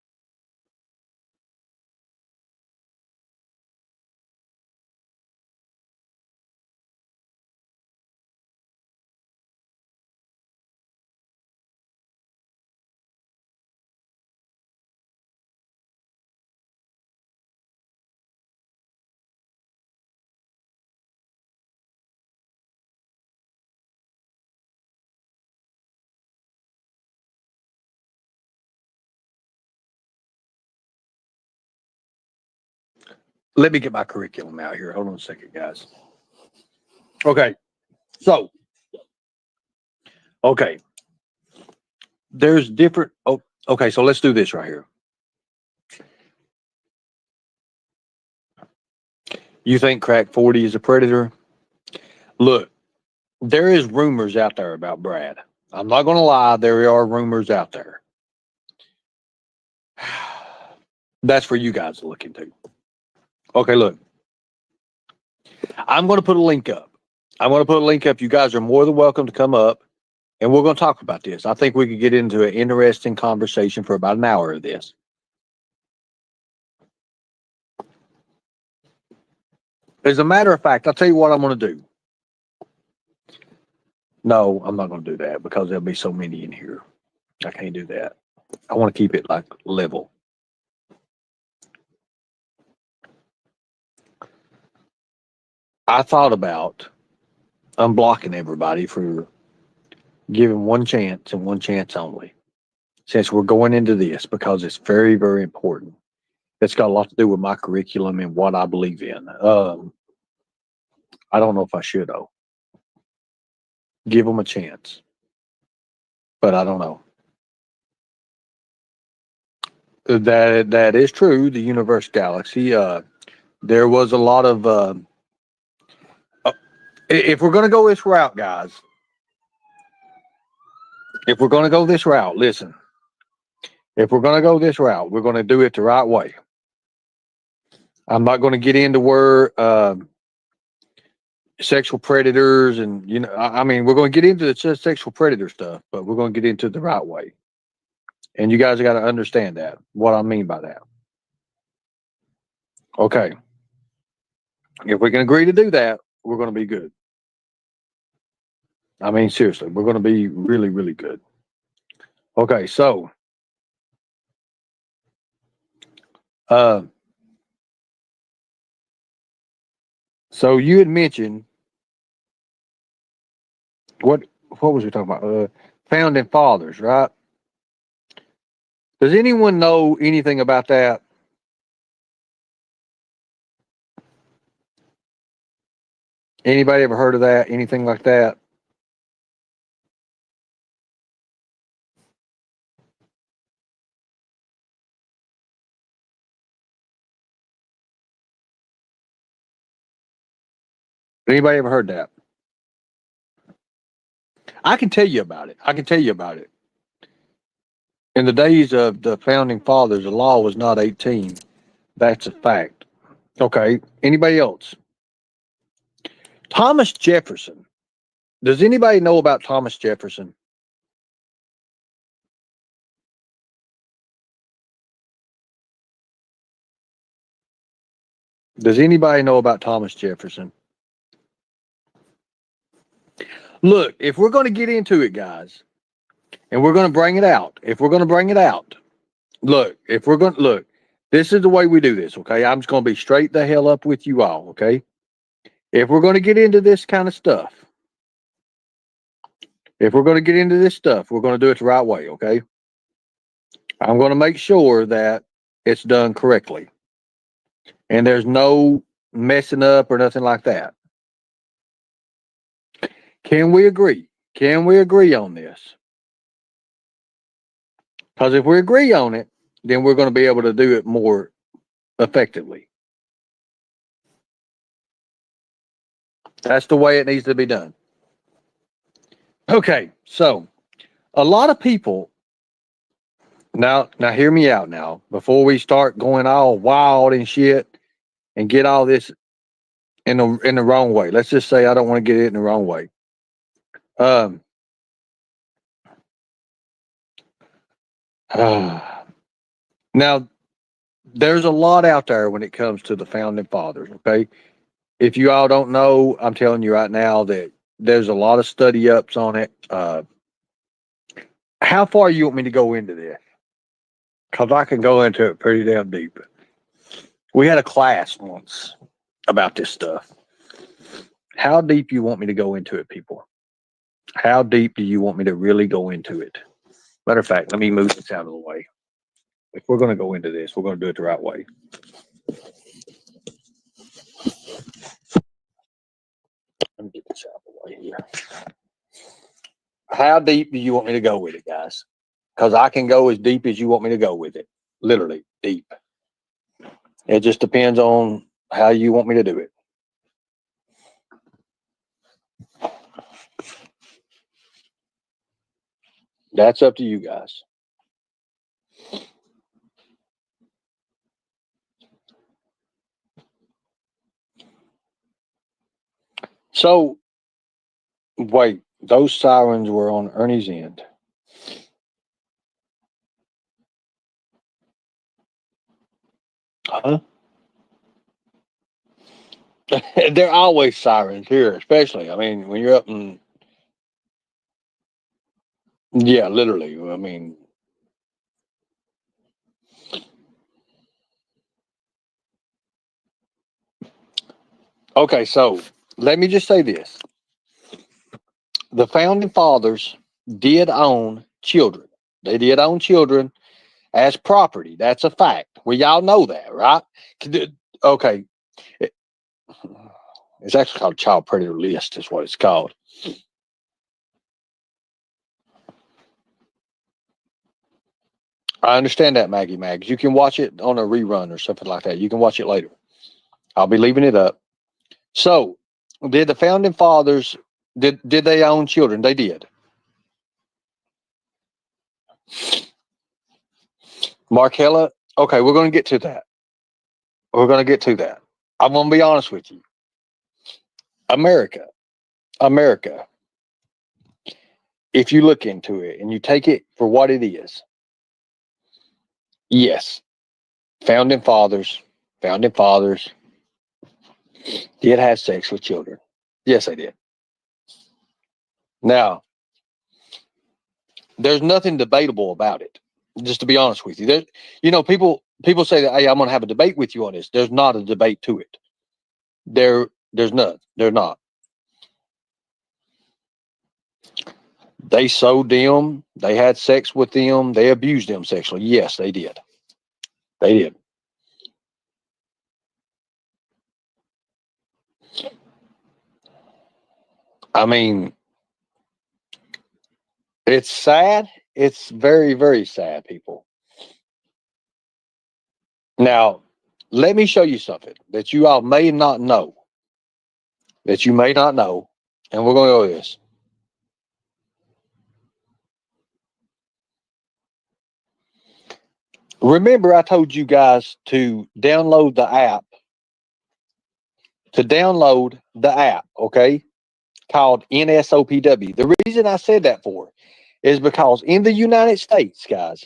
let me get my curriculum out here. Hold on a second, guys. Okay. So, okay. There's different. Oh, okay. So let's do this right here. You think Crack 40 is a predator? Look, there is rumors out there about Brad. I'm not going to lie. There are rumors out there. That's for you guys to look into. Okay, look. I'm going to put a link up. I'm going to put a link up. You guys are more than welcome to come up, and we're going to talk about this. I think we could get into an interesting conversation for about an hour of this. As a matter of fact, I'll tell you what I'm going to do. No, I'm not going to do that because there'll be so many in here. I can't do that. I want to keep it like level. I thought about unblocking everybody for giving one chance and one chance only. Since we're going into this, because it's very, very important. It's got a lot to do with my curriculum and what I believe in. I don't know if I should, though. Give them a chance. But I don't know. That is true. The universe galaxy. There was a lot of. If we're going to go this route, guys. If we're going to go this route, listen. If we're going to go this route, we're going to do it the right way. I'm not going to get into where sexual predators and, you know, I mean, we're going to get into the sexual predator stuff, but we're going to get into it the right way. And you guys got to understand that, what I mean by that. Okay. If we can agree to do that, we're going to be good. I mean, seriously, we're going to be really, really good. Okay, so so you had mentioned what was we talking about? Founding fathers, right? Does anyone know anything about that? Anybody ever heard of that? Anything like that? Anybody ever heard that? I can tell you about it. I can tell you about it. In the days of the founding fathers, the law was not 18. That's a fact. Okay. Anybody else? Thomas Jefferson. Does anybody know about Thomas Jefferson? Does anybody know about Thomas Jefferson? Look, if we're going to get into it, guys, and we're going to bring it out, look, if we're going to look, this is the way we do this, okay? I'm just going to be straight the hell up with you all, okay? If we're going to get into this kind of stuff, we're going to do it the right way, okay? I'm going to make sure that it's done correctly. And there's no messing up or nothing like that. Can we agree? Can we agree on this? Because if we agree on it, then we're going to be able to do it more effectively. That's the way it needs to be done. Okay, so a lot of people now hear me out now before we start going all wild and shit and get all this in the wrong way. Let's just say I don't want to get it in the wrong way. Now there's a lot out there when it comes to the founding fathers, okay? If you all don't know, I'm telling you right now that there's a lot of study ups on it. How far you want me to go into this? Because I can go into it pretty damn deep. We had a class once about this stuff. How deep you want me to go into it, people? How deep do you want me to really go into it? Matter of fact, let me move this out of the way. If we're going to go into this, we're going to do it the right way. Let me get this out of the way here. How deep do you want me to go with it, guys? Because I can go as deep as you want me to go with it. Literally deep. It just depends on how you want me to do it. That's up to you guys. So, wait, those sirens were on Ernie's end. Huh? They're always sirens here, especially. I mean, when you're up in, yeah, literally. I mean, okay, so let me just say this. The founding fathers did own children. They did own children as property. That's a fact. We all know that, right? Okay. It's actually called Child Predator List, is what it's called. I understand that, Maggie Mags. You can watch it on a rerun or something like that. You can watch it later. I'll be leaving it up. So, did the founding fathers did they own children? They did. Markella, okay, we're going to get to that. We're going to get to that. I'm going to be honest with you. America, if you look into it and you take it for what it is, yes, founding fathers did have sex with children. Yes, they did. Now, there's nothing debatable about it. Just to be honest with you, people say that, hey, I'm going to have a debate with you on this. There's not a debate to it. There's none. They're not. They sold them. They had sex with them. They abused them sexually. Yes, they did. They did. I mean, it's sad. It's very, very sad, people. Now, let me show you something that you all may not know. And we're going to go with this. Remember, I told you guys to download the app. Okay, called NSOPW. The reason I said that for is because in the United States, guys,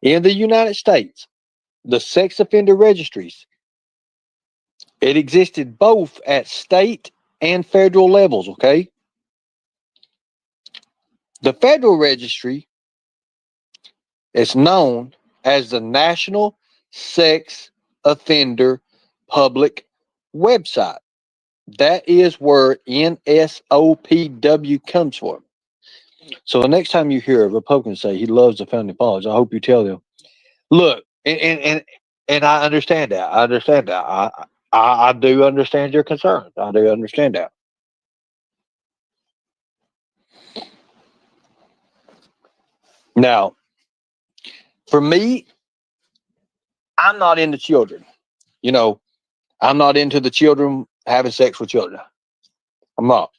the sex offender registries, it existed both at state and federal levels, okay? The federal registry is known as the National Sex Offender Public Website. That is where NSOPW comes from. So the next time you hear a Republican say he loves the founding fathers, I hope you tell them, look, and I understand that. I do understand your concerns. I do understand that. Now, for me, I'm not into children. I'm not into the children having sex with children. I'm not.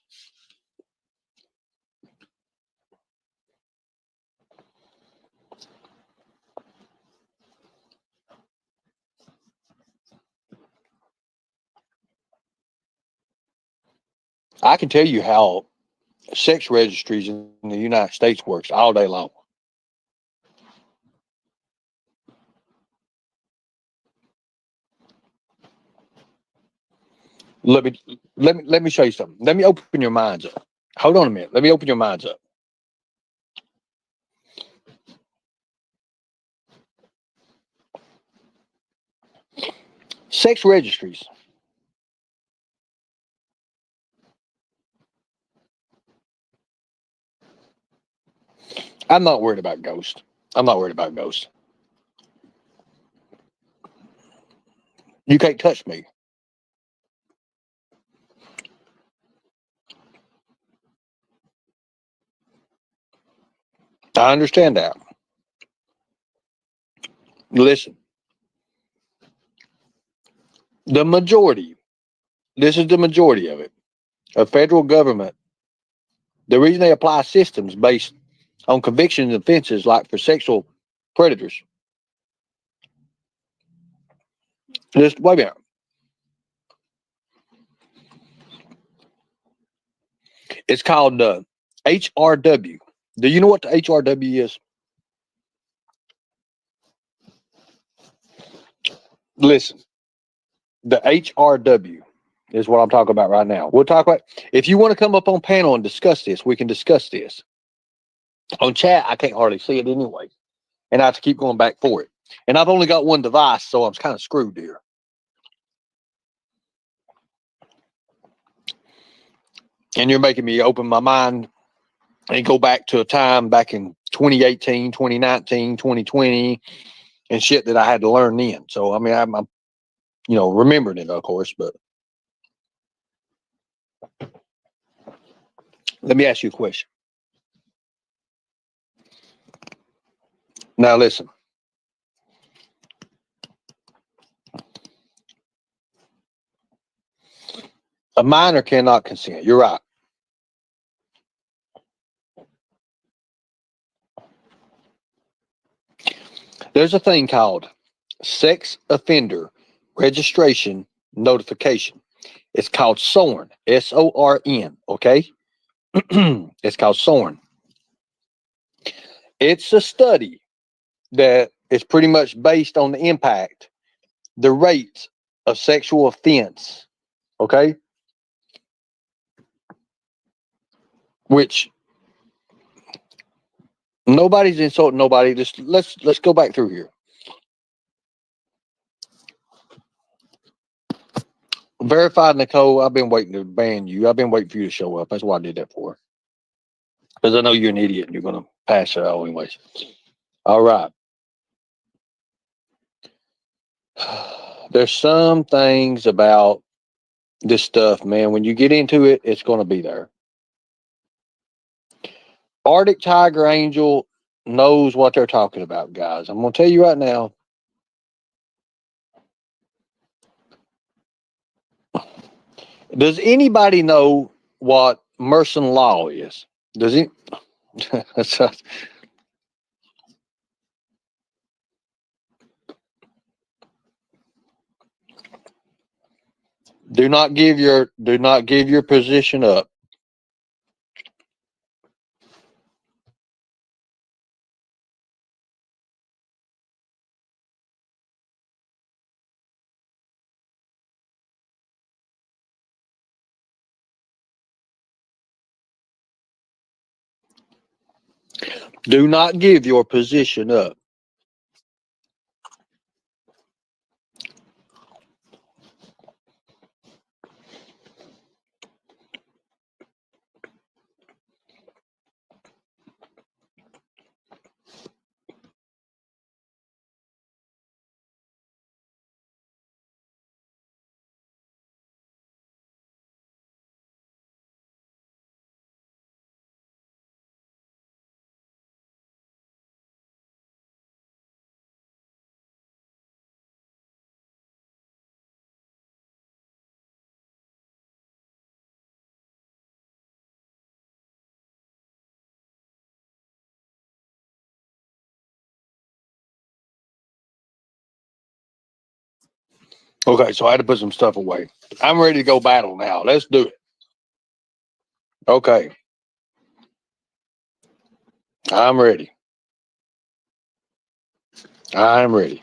I can tell you how sex registries in the United States works all day long. Let me show you something. Let me open your minds up. Hold on a minute. Let me open your minds up. Sex registries. I'm not worried about ghosts. You can't touch me. I understand that. Listen, the majority, this is the majority of it, of federal government, the reason they apply systems based on convictions and offenses like for sexual predators. Just wait a minute. It's called HRW. Do you know what the HRW is? Listen, the HRW is what I'm talking about right now. We'll talk about, if you want to come up on panel and discuss this, we can discuss this. On chat, I can't hardly see it anyway. And I have to keep going back for it. And I've only got one device, so I'm kind of screwed here. And you're making me open my mind and go back to a time back in 2018, 2019, 2020, and shit that I had to learn then. So, I mean, I'm remembering it, of course, but let me ask you a question. Now, listen. A minor cannot consent. You're right. There's a thing called sex offender registration notification. It's called SORN, SORN, okay? It's called SORN. It's a study that is pretty much based on the impact, the rates of sexual offense, okay? Which nobody's insulting nobody. Just let's go back through here. Verified Nicole, I've been waiting to ban you. I've been waiting for you to show up. That's why I did that for. Because I know you're an idiot and you're going to pass it out anyways. All right. There's some things about this stuff, man. When you get into it, it's going to be there. Arctic Tiger Angel knows what they're talking about, guys. I'm going to tell you right now. Does anybody know what Merson Law is? Does he? Do not give your position up. Do not give your position up. Okay, so I had to put some stuff away. I'm ready to go battle now. Let's do it. Okay. I'm ready. I'm ready.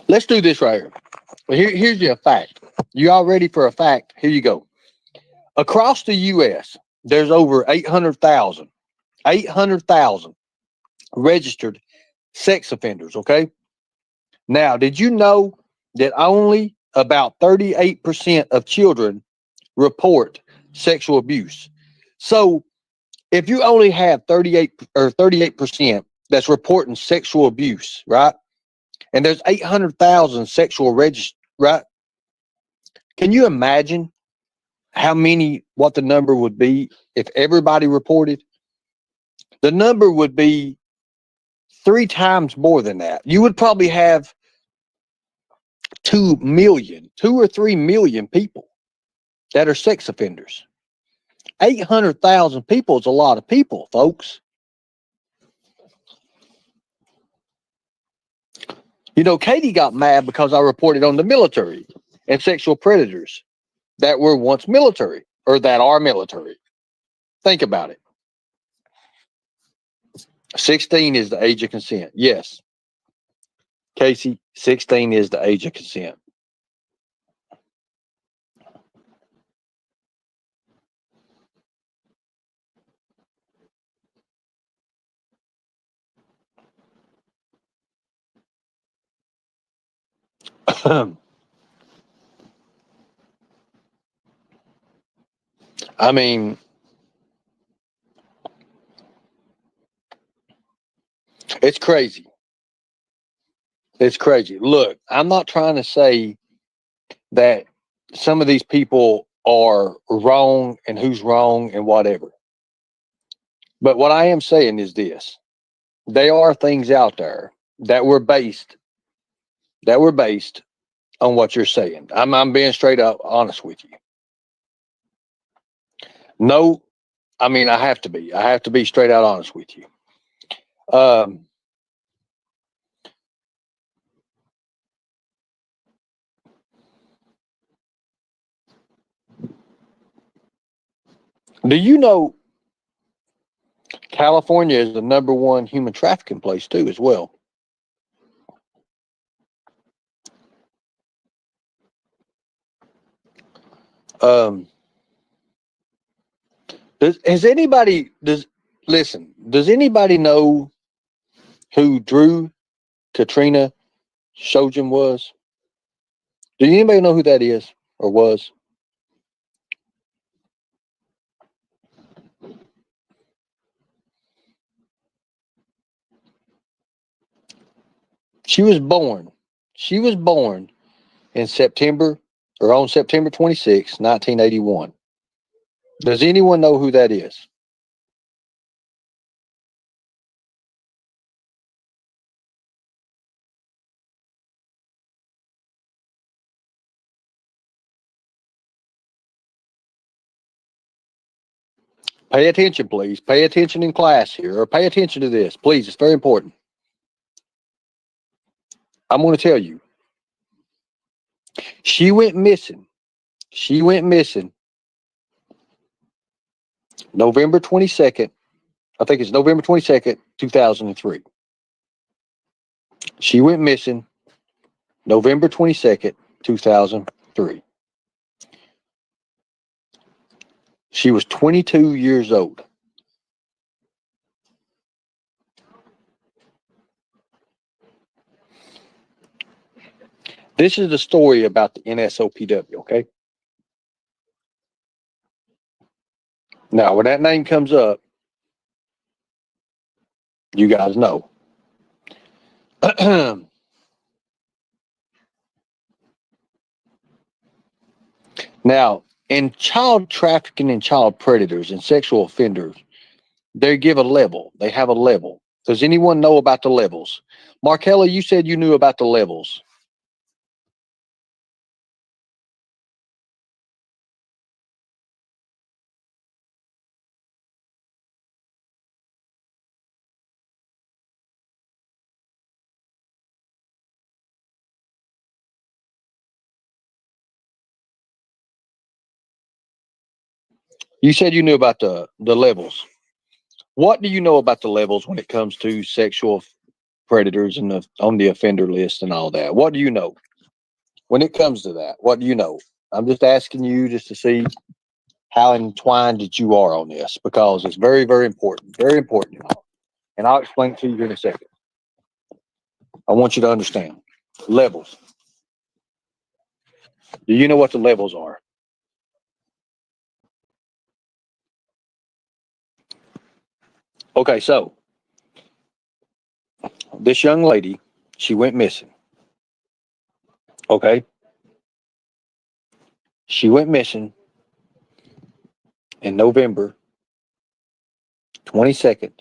Let's do this right here. Here's your fact. You all ready for a fact? Here you go. Across the U.S., there's over 800,000 registered sex offenders, okay? Now, did you know that only about 38% of children report sexual abuse. So if you only have 38% that's reporting sexual abuse, right? And there's 800,000 sexual registered, right? Can you imagine what the number would be if everybody reported? The number would be 3 times more than that. You would probably have 2 or 3 million people that are sex offenders. 800,000 people is a lot of people, folks. You know, Katie got mad because I reported on the military and sexual predators that were once military or that are military. Think about it. 16 is the age of consent. Yes. Casey, 16 is the age of consent. I mean, it's crazy. It's crazy. Look, I'm not trying to say that some of these people are wrong and who's wrong and whatever. But what I am saying is this. There are things out there that were based on what you're saying. I'm being straight up honest with you. No, I mean I have to be. I have to be straight out honest with you. Do you know California is the #1 human trafficking place too, as well? Um, does anybody know who Drew Katrina Shojin was? Does anybody know who that is or was? She was born. She was born in September or on September 26, 1981. Does anyone know who that is? Pay attention, please. Pay attention in class here, or pay attention to this, please. It's very important. I'm going to tell you. She went missing. She went missing November 22nd. I think it's November 22nd, 2003. She went missing November 22nd, 2003. She was 22 years old. This is the story about the NSOPW, okay? Now, when that name comes up, you guys know. Now, in child trafficking and child predators and sexual offenders, they give a level. They have a level. Does anyone know about the levels? Markella, you said you knew about the levels. You said you knew about the levels. What do you know about the levels when it comes to sexual predators and on the offender list and all that? What do you know when it comes to that? What do you know? I'm just asking you just to see how entwined that you are on this, because it's very, very important. Very important. And I'll explain it to you here in a second. I want you to understand levels. Do you know what the levels are? Okay, so this young lady, she went missing. Okay. She went missing in November 22nd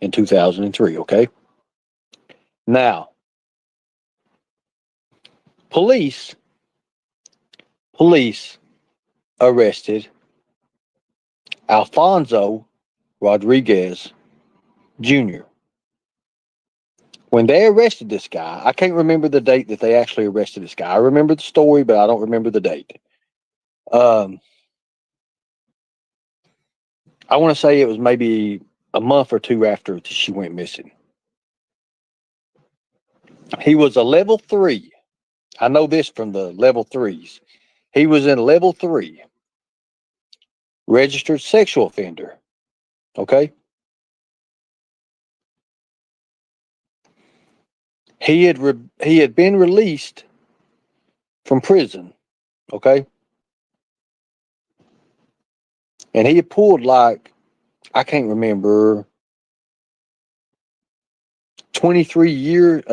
in 2003. Okay. Now, police arrested Alfonso Rodriguez Jr. When they arrested this guy, I can't remember the date that they actually arrested this guy. I remember the story, but I don't remember the date. I want to say it was maybe a month or two after she went missing. He was a level 3. I know this from the level 3s. He was in level 3, registered sexual offender. Okay. He had been released from prison. Okay. And he had pulled like, I can't remember, a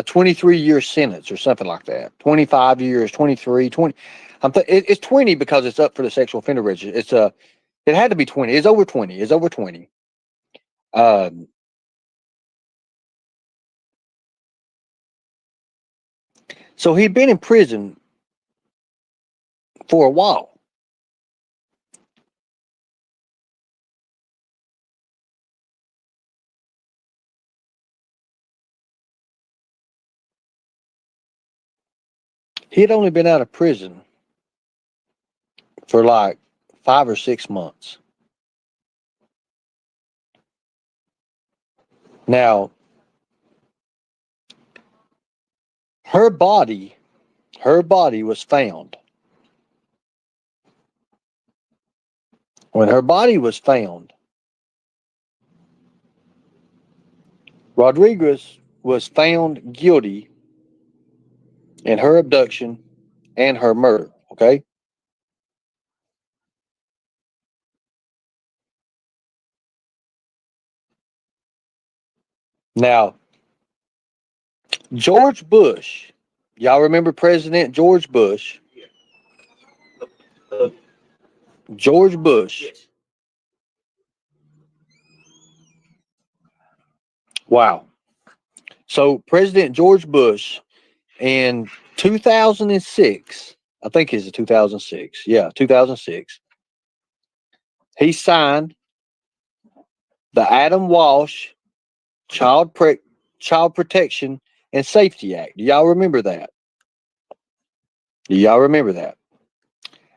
23-year sentence or something like that. 25 years, 23, 20. It's 20 because it's up for the sexual offender register. It had to be 20. It's over 20. It's over 20. So he'd been in prison for a while. He had only been out of prison for like 5 or 6 months. Now, her body was found. When her body was found, Rodriguez was found guilty in her abduction and her murder. Okay. Now, George Bush, y'all remember President George Bush? George Bush. Wow. So President George Bush in 2006, I think it's 2006. Yeah, 2006. He signed the Adam Walsh Child Protection and Safety Act. Do y'all remember that? Do y'all remember that?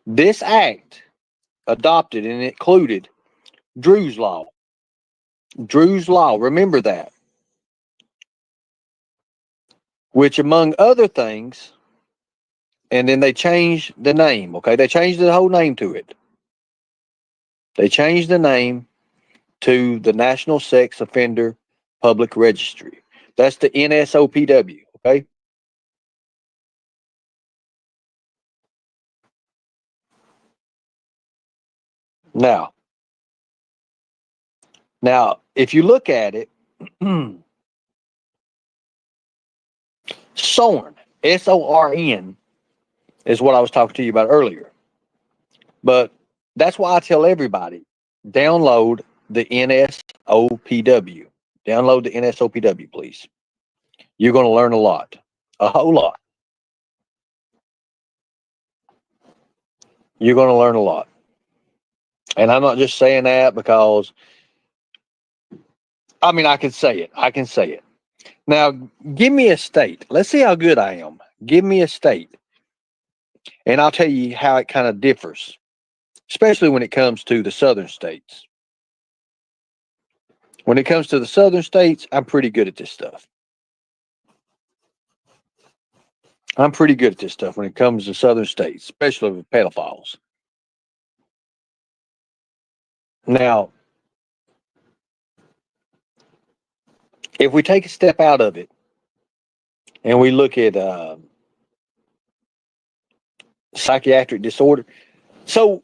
This act adopted and included Drew's Law. Drew's Law, remember that. Which, among other things, and then they changed the name, okay? They changed the whole name to it. They changed the name to the National Sex Offender Public Registry. That's the NSOPW, okay? Now, if you look at it, SORN, SORN, is what I was talking to you about earlier. But that's why I tell everybody, download the NSOPW. Download the NSOPW, please. You're going to learn a lot, a whole lot. You're going to learn a lot. And I'm not just saying that because, I mean, I can say it. I can say it. Now, give me a state. Let's see how good I am. Give me a state. And I'll tell you how it kind of differs, especially when it comes to the southern states. When it comes to the southern states, I'm pretty good at this stuff. I'm pretty good at this stuff when it comes to southern states, especially with pedophiles. Now, if we take a step out of it and we look at psychiatric disorder. So,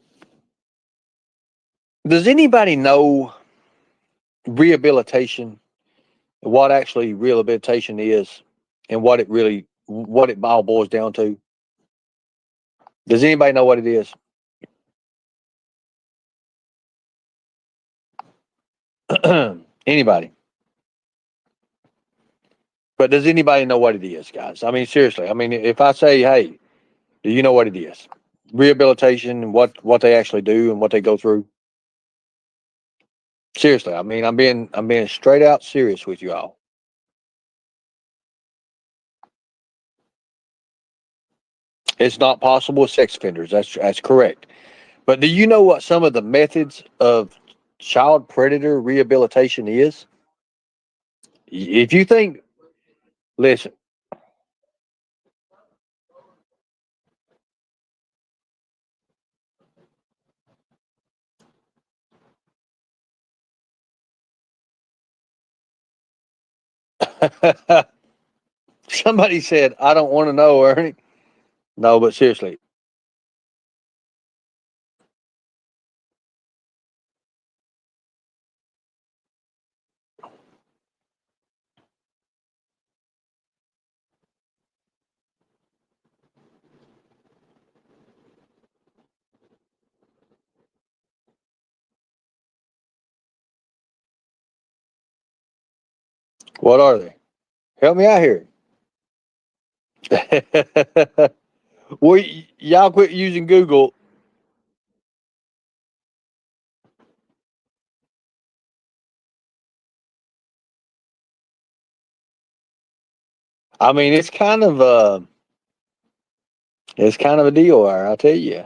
does anybody know rehabilitation, what actually rehabilitation is, and what it all boils down to? Does anybody know what it is? Anybody? But does anybody know what it is, guys? I mean, seriously. I mean, if I say, "Hey, do you know what it is?" Rehabilitation and what they actually do and what they go through. Seriously, I mean, I'm being straight out serious with you all. It's not possible with sex offenders. That's correct. But do you know what some of the methods of child predator rehabilitation is? If you think, listen, somebody said, "I don't want to know, Ernie." No, but seriously, what are they? Help me out here. Well, y'all quit using Google. I mean, it's kind of a deal there. I'll tell you.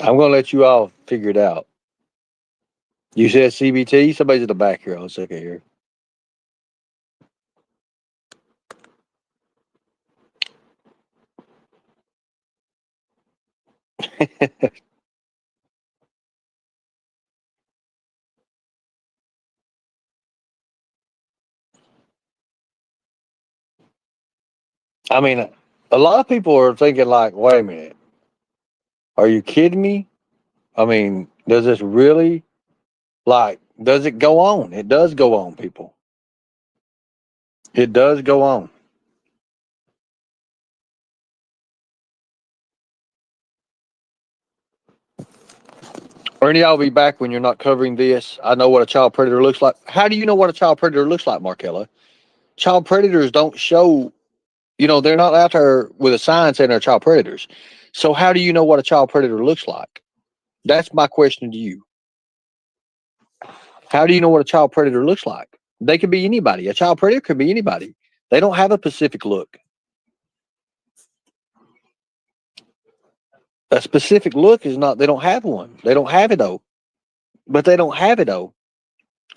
I'm gonna let you all figure it out. You said CBT. Somebody's at the back here. Let's look at here. I mean, a lot of people are thinking like, "Wait a minute, are you kidding me?" I mean, does this really does it go on? It does go on, people. It does go on. Ernie, I'll be back when you're not covering this. I know what a child predator looks like. How do you know what a child predator looks like, Markella? Child predators don't show, they're not out there with a sign saying they're child predators. So how do you know what a child predator looks like? That's my question to you. How do you know what a child predator looks like? They could be anybody. A child predator could be anybody. They don't have a specific look. A specific look is not, they don't have one. They don't have it though. But they don't have it though.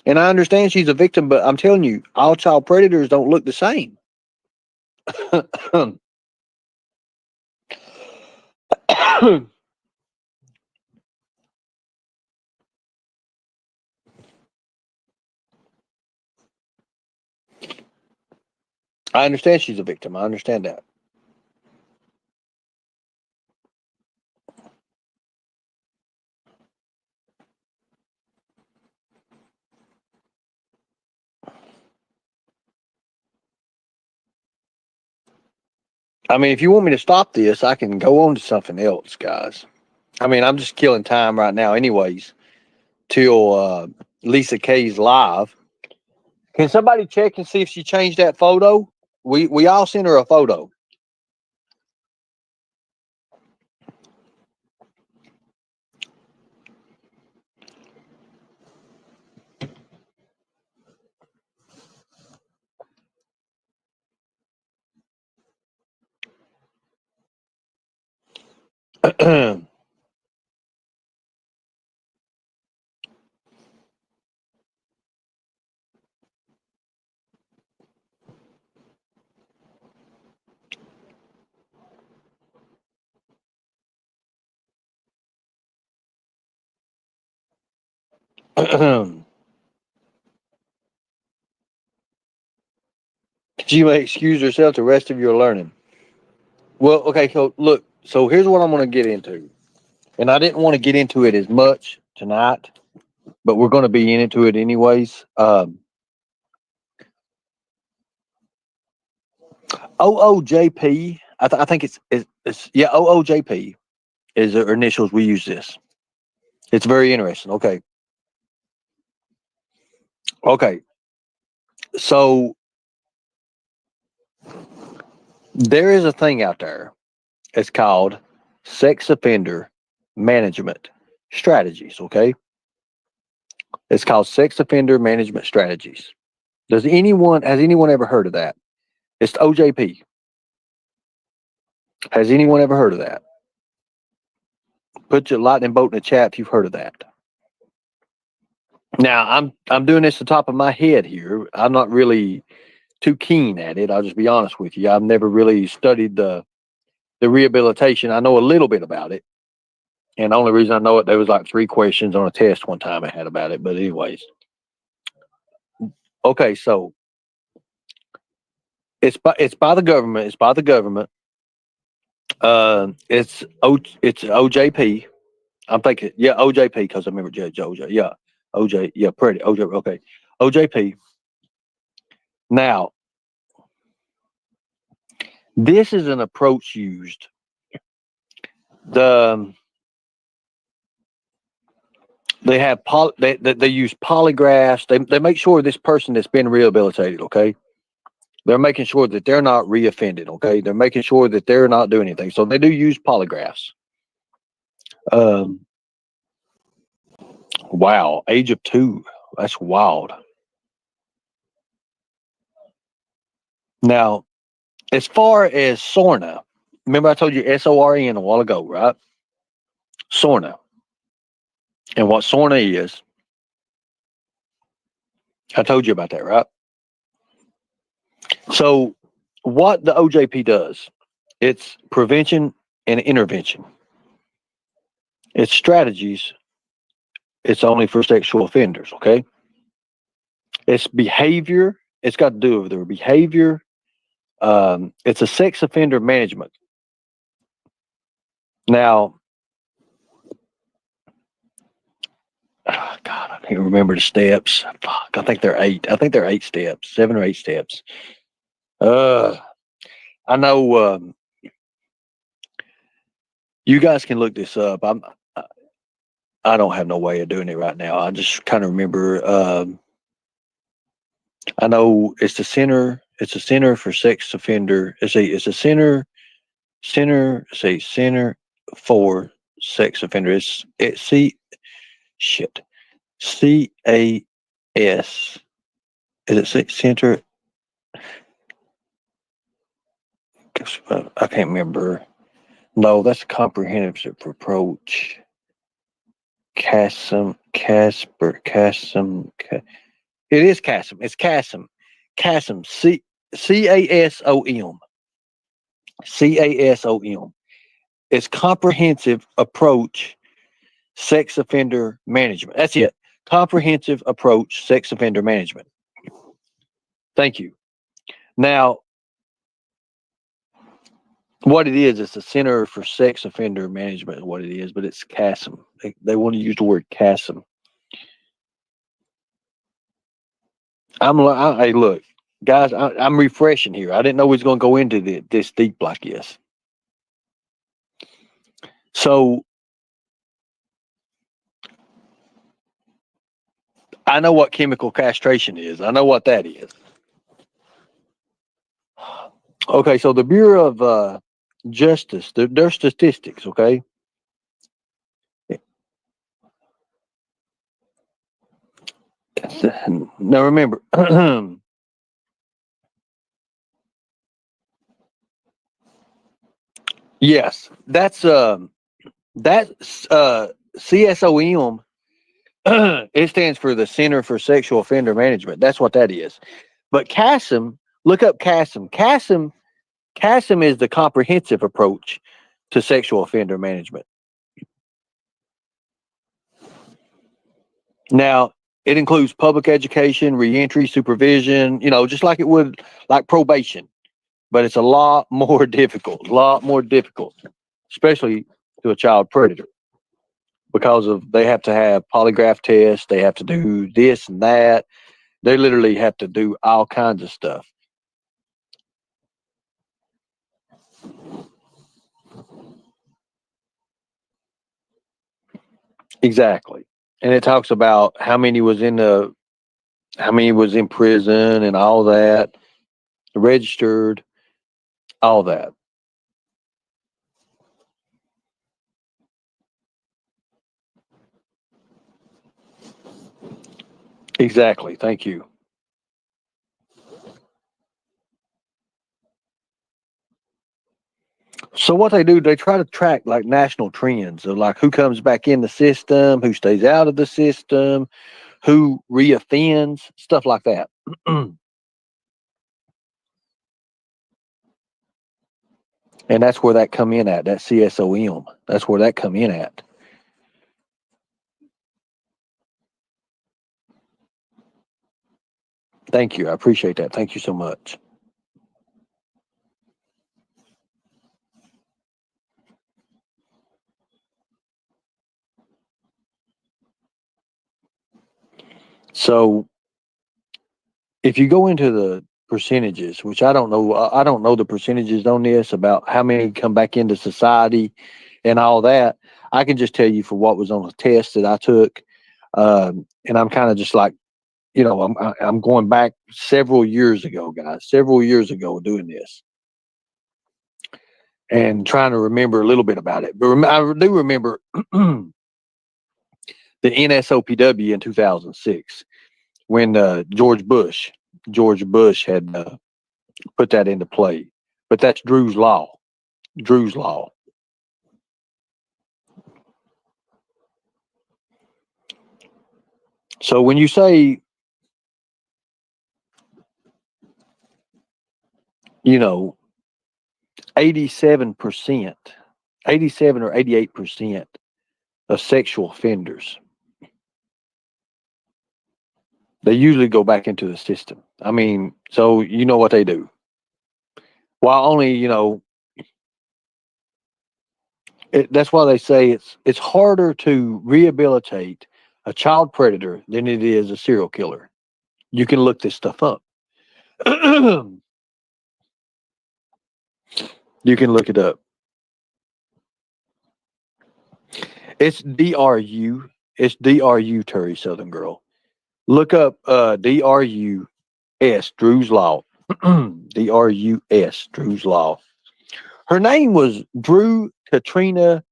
And I understand she's a victim, but I'm telling you, all child predators don't look the same. I understand she's a victim. I understand that. I mean, if you want me to stop this, I can go on to something else, guys. I mean, I'm just killing time right now, anyways, till Lisa K's live. Can somebody check and see if she changed that photo? We all sent her a photo. She may excuse herself the rest of your learning. Well, okay, so look, so here's what I'm going to get into. And I didn't want to get into it as much tonight, but we're going to be into it anyways. OOJP, I think it's yeah, OOJP is the initials we use this. It's very interesting. Okay. So there is a thing out there. It's called sex offender management strategies. Okay. It's called sex offender management strategies. Has anyone ever heard of that? It's OJP. Has anyone ever heard of that? Put your lightning bolt in the chat if you've heard of that. Now I'm doing this at the top of my head here. I'm not really too keen at it. I'll just be honest with you. I've never really studied the rehabilitation. I know a little bit about it. And the only reason I know it, there was like 3 questions on a test one time I had about it. But anyways. Okay, so it's by the government. It's by the government. It's OJP. I'm thinking, yeah, OJP, because I remember Judge OJ. Yeah. OJ, yeah, pretty OJ. Okay. OJP. Now, this is an approach used. They have they use polygraphs. They make sure this person that's been rehabilitated, okay, they're making sure that they're not reoffended, okay, they're making sure that they're not doing anything. So they do use polygraphs. Wow, age of 2, that's wild. Now, as far as SORNA, remember I told you SORN a while ago, right? SORNA. And what SORNA is, I told you about that, right? So what the OJP does, it's prevention and intervention. It's strategies. It's only for sexual offenders, okay? It's behavior. It's got to do with their behavior. It's a sex offender management. Now, oh God, I can't remember the steps. Fuck, I think they're 8. I think they're 8 steps, 7 or 8 steps. I know you guys can look this up. I don't have no way of doing it right now. I just kind of remember. I know it's the center. It's a center for sex offender. It's a center for sex offender. It's CAS. Is it center? I can't remember. No, that's a comprehensive approach. CASM. It is CASM. It's CASM. CASM. CASOM. CASOM. It's comprehensive approach sex offender management. That's it. Comprehensive approach sex offender management. Thank you. Now, what it is, it's a Center for Sex Offender Management is what it is, but it's CASM. They want to use the word CASM. Hey, look, guys, I'm refreshing here. I didn't know we was going to go into this deep like this. So, I know what chemical castration is. I know what that is. Okay, so the Bureau of Justice, their statistics, okay? Now remember, yes, that's CSOM. It stands for the Center for Sexual Offender Management. That's what that is. But CASM, look up CASM. CASM is the comprehensive approach to sexual offender management. Now, it includes public education, reentry, supervision, just like it would, like probation, but it's a lot more difficult, especially to a child predator because of they have to have polygraph tests, they have to do this and that. They literally have to do all kinds of stuff. Exactly. And it talks about how many was in prison and all that, registered, all that. Exactly. Thank you. So what they do, they try to track like national trends of like who comes back in the system, who stays out of the system, who reoffends, stuff like that. And that's where that come in at, that CSOM. That's where that come in at. Thank you. I appreciate that. Thank you so much. So if you go into the percentages, which I don't know the percentages on this about how many come back into society and all that. I can just tell you for what was on the test that I took, and I'm kind of just like, I'm going back several years ago, guys, several years ago doing this and trying to remember a little bit about it. But I do remember the NSOPW in 2006 when George Bush had put that into play. But that's Drew's law. Drew's law. So when you say, you know, 87%, 87 or 88% of sexual offenders, they usually go back into the system. I mean, so you know what they do. While only, that's why they say it's harder to rehabilitate a child predator than it is a serial killer. You can look this stuff up. You can look it up. It's DRU. It's DRU, Terry Southern Girl. Look up DRUS, Drew's Law. DRUS, Drew's Law. Her name was Drew Katrina,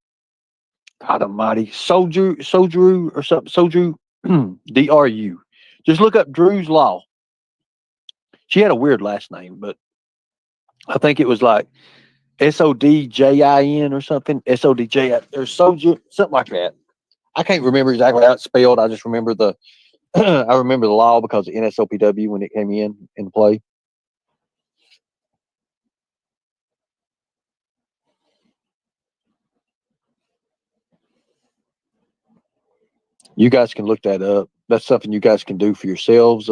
God Almighty, Soldrew or something, Soldrew, DRU. Just look up Drew's Law. She had a weird last name, but I think it was like SODJIN or something, SODJ or Soldier, something like that. I can't remember exactly how it's spelled. I just remember I remember the law because of NSOPW when it came in play. You guys can look that up. That's something you guys can do for yourselves.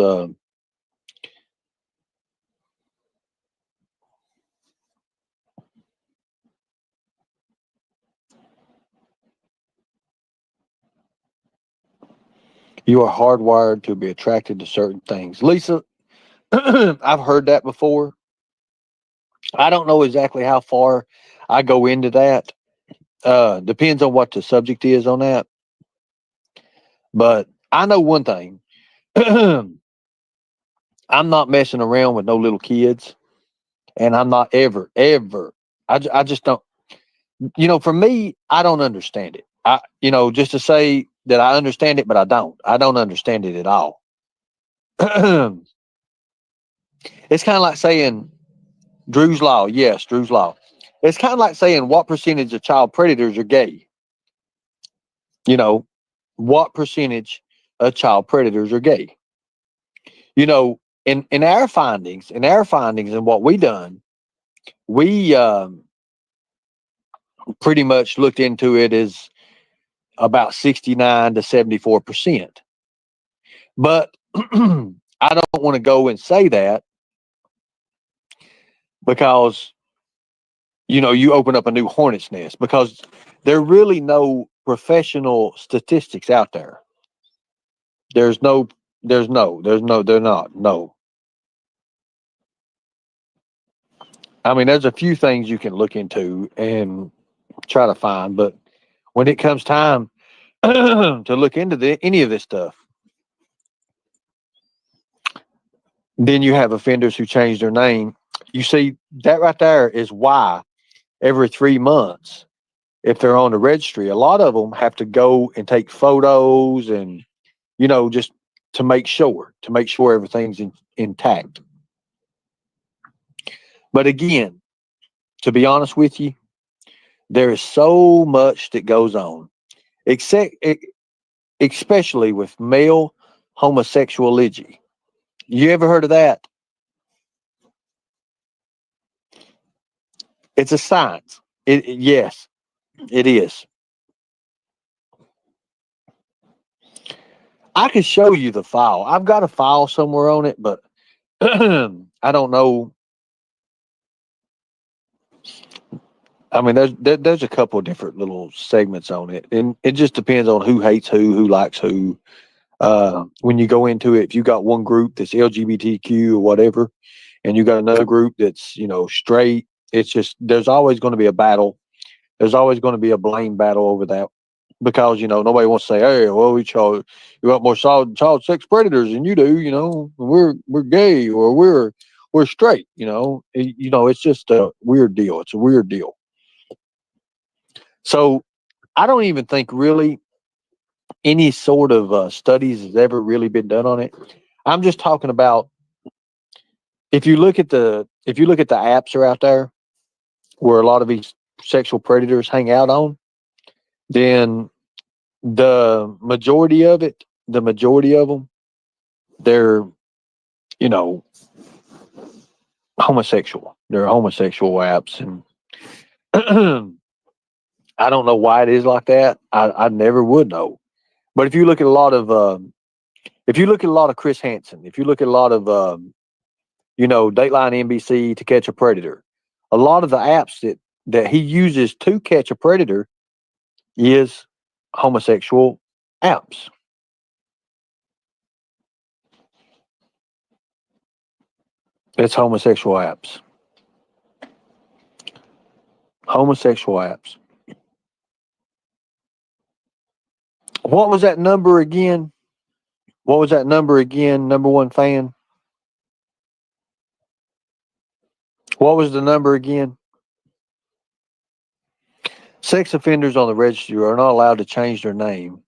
You are hardwired to be attracted to certain things. Lisa, I've heard that before. I don't know exactly how far I go into that. Depends on what the subject is on that. But I know one thing. I'm not messing around with no little kids. And I'm not ever. I just don't. For me, I don't understand it. Just to say that I understand it, but I don't. I don't understand it at all. It's kind of like saying Drew's Law. Yes, Drew's Law. It's kind of like saying what percentage of child predators are gay. What percentage of child predators are gay. In our findings, and what we done, we pretty much looked into it as about 69 to 74%. But I don't want to go and say that because, you open up a new hornet's nest, because there are really no professional statistics out there. There's no, they're not. No. I mean, there's a few things you can look into and try to find, but when it comes time to look into any of this stuff, then you have offenders who change their name. You see, that right there is why every 3 months, if they're on the registry, a lot of them have to go and take photos and, just to make sure everything's intact. But again, to be honest with you, there is so much that goes on, except especially with male homosexuality. You ever heard of that? It's a science. Yes, it is. I could show you the file. I've got a file somewhere on it, but I don't know. I mean, there's a couple of different little segments on it, and it just depends on who hates who likes who. When you go into it, if you got one group that's LGBTQ or whatever, and you got another group that's straight, it's just there's always going to be a battle. There's always going to be a blame battle over that, because nobody wants to say, "Hey, well, you got more child sex predators than you do." We're gay, or we're straight. It's just a weird deal. It's a weird deal. So I don't even think really any sort of studies has ever really been done on it. I'm just talking about if you look at the apps are out there where a lot of these sexual predators hang out on, then the majority of them, they're homosexual. They're homosexual apps, and I don't know why it is like that. I never would know. But if you look at a lot of Chris Hansen, if you look at a lot of Dateline NBC, To Catch a Predator, a lot of the apps that he uses to catch a predator is homosexual apps. It's homosexual apps. Homosexual apps. What was that number again? What was that number again? Number one fan. What was the number again? Sex offenders on the registry are not allowed to change their name.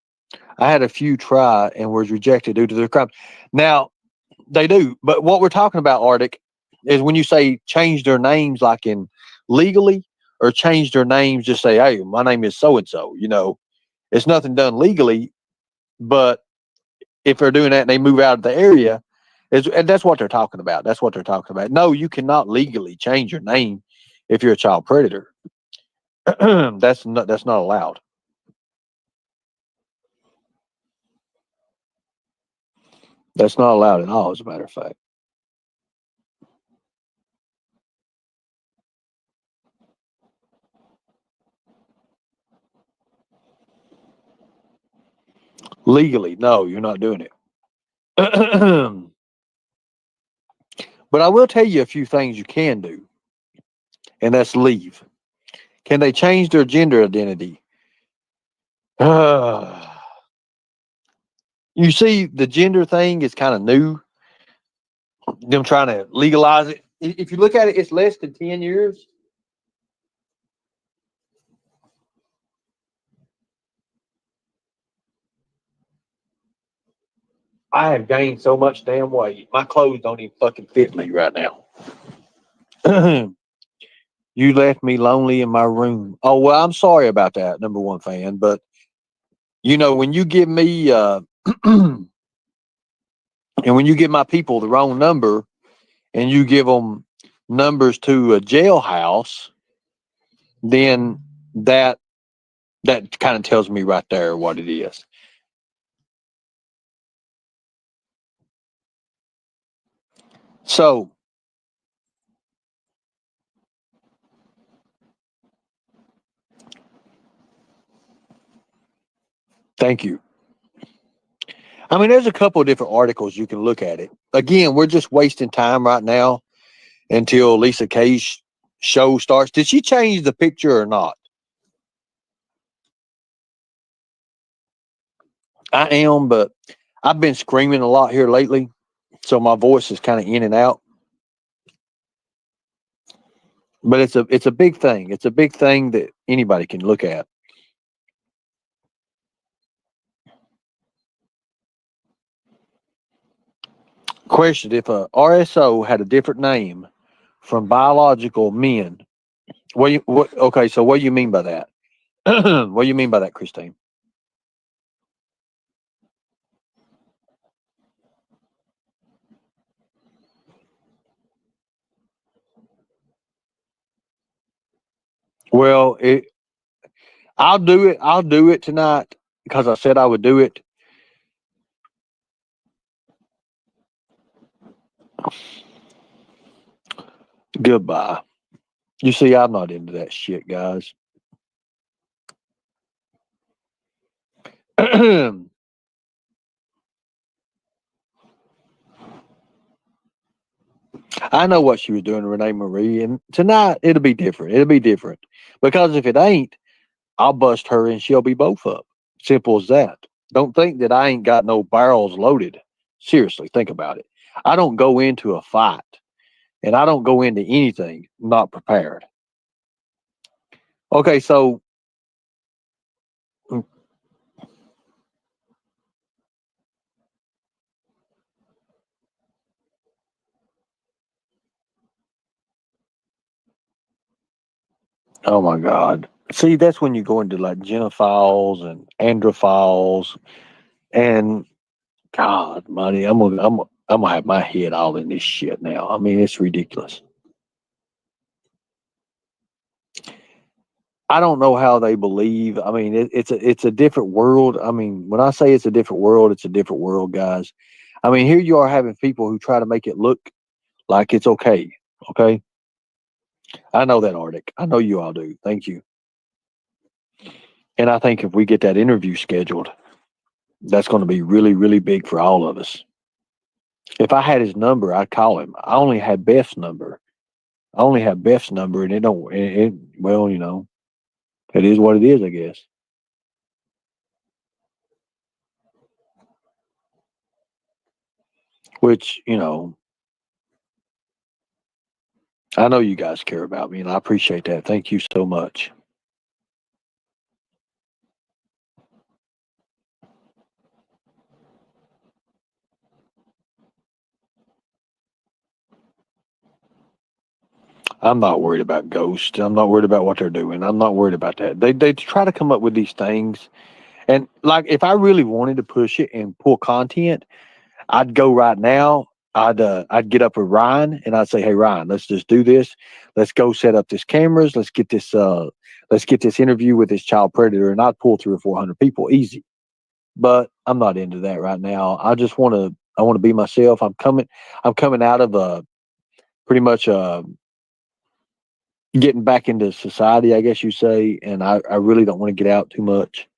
I had a few try and was rejected due to their crimes. Now, they do, but what we're talking about, Arctic, is when you say change their names, like in legally, or change their names, just say, "Hey, my name is so and so." It's nothing done legally, but if they're doing that and they move out of the area, and that's what they're talking about. That's what they're talking about. No, you cannot legally change your name if you're a child predator. That's not allowed. That's not allowed at all, as a matter of fact. Legally, no, you're not doing it. But I will tell you a few things you can do, and that's leave. Can they change their gender identity? You see, the gender thing is kind of new. Them trying to legalize it. If you look at it, it's less than 10 years. I have gained so much damn weight. My clothes don't even fucking fit me right now. You left me lonely in my room. Oh, well, I'm sorry about that, number one fan. But, when you give me, and when you give my people the wrong number and you give them numbers to a jailhouse, then that kind of tells me right there what it is. So, thank you. I mean, there's a couple of different articles you can look at it. Again, we're just wasting time right now until Lisa K's show starts. Did she change the picture or not? I am, but I've been screaming a lot here lately, so my voice is kind of in and out. But it's a big thing. It's a big thing that anybody can look at. Question: if a RSO had a different name from biological men, what? Okay, so what do you mean by that? What do you mean by that, Christine? Well, I'll do it. I'll do it tonight because I said I would do it. Goodbye. You see, I'm not into that shit, guys. I know what she was doing to Renee Marie, and tonight it'll be different. It'll be different because if it ain't, I'll bust her and she'll be both up. Simple as that. Don't think that I ain't got no barrels loaded. Seriously, think about it. I don't go into a fight and I don't go into anything not prepared. Okay, so mm, oh my God. See, that's when you go into like genophiles and androphiles and God, money. I'm gonna have my head all in this shit now. I mean, it's ridiculous. I don't know how they believe. I mean, it's a different world. I mean, when I say it's a different world, it's a different world, guys. I mean, here you are having people who try to make it look like it's okay. Okay, I know that, Arctic. I know you all do. Thank you. And I think if we get that interview scheduled, that's going to be really, really big for all of us. If I had his number, I'd call him. I only had Beth's number. I only have Beth's number, and it don't. Well, it is what it is, I guess. Which I know you guys care about me, and I appreciate that. Thank you so much. I'm not worried about ghosts. I'm not worried about what they're doing. I'm not worried about that. They try to come up with these things, and like if I really wanted to push it and pull content, I'd go right now. I'd get up with Ryan and I'd say, "Hey Ryan, let's just do this. Let's go set up this cameras. Let's get this interview with this child predator." And I'd pull 300 or 400 people easy. But I'm not into that right now. I want to be myself. I'm coming out of pretty much getting back into society, I guess you say, and I really don't want to get out too much.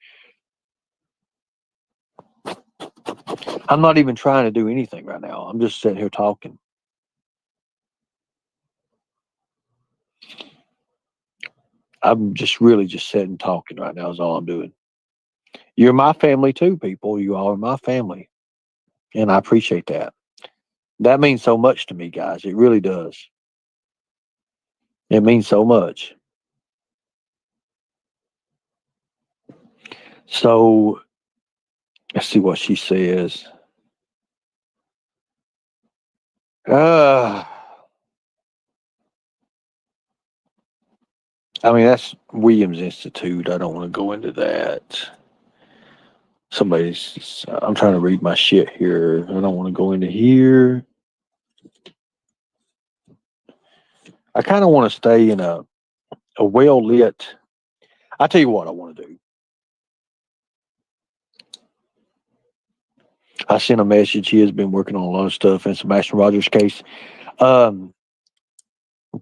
I'm not even trying to do anything right now. I'm just sitting here talking. I'm just really just sitting talking right now is all I'm doing. You're my family too, people. You all are my family. And I appreciate that. That means so much to me, guys. It really does. It means so much. So let's see what she says. Uh I mean that's Williams Institute. I don't want to go into that. I'm trying to read my shit here. I don't want to go into here. I kind of want to stay in a well lit. I tell you what I want to do. I sent a message. He has been working on a lot of stuff in Sebastian Rogers' case.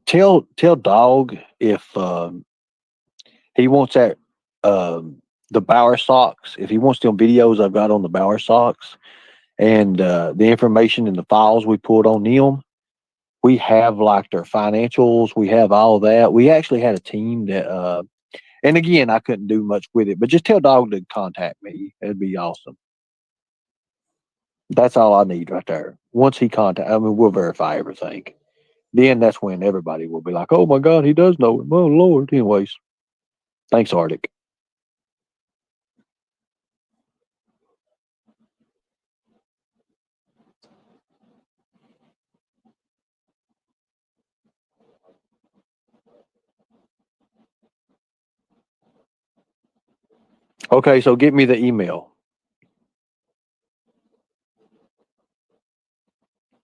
Tell Dog if he wants that the Bauer socks. If he wants them videos I've got on the Bauer socks and the information in the files we pulled on them, we have like their financials. We have all that. We actually had a team that. And again, I couldn't do much with it, but just tell Dog to contact me. It'd be awesome. That's all I need right there. Once he contact, I mean, we'll verify everything. Then that's when everybody will be like, "Oh my God, he does know him." Oh Lord. Anyways, thanks, Arctic. Okay, so get me the email.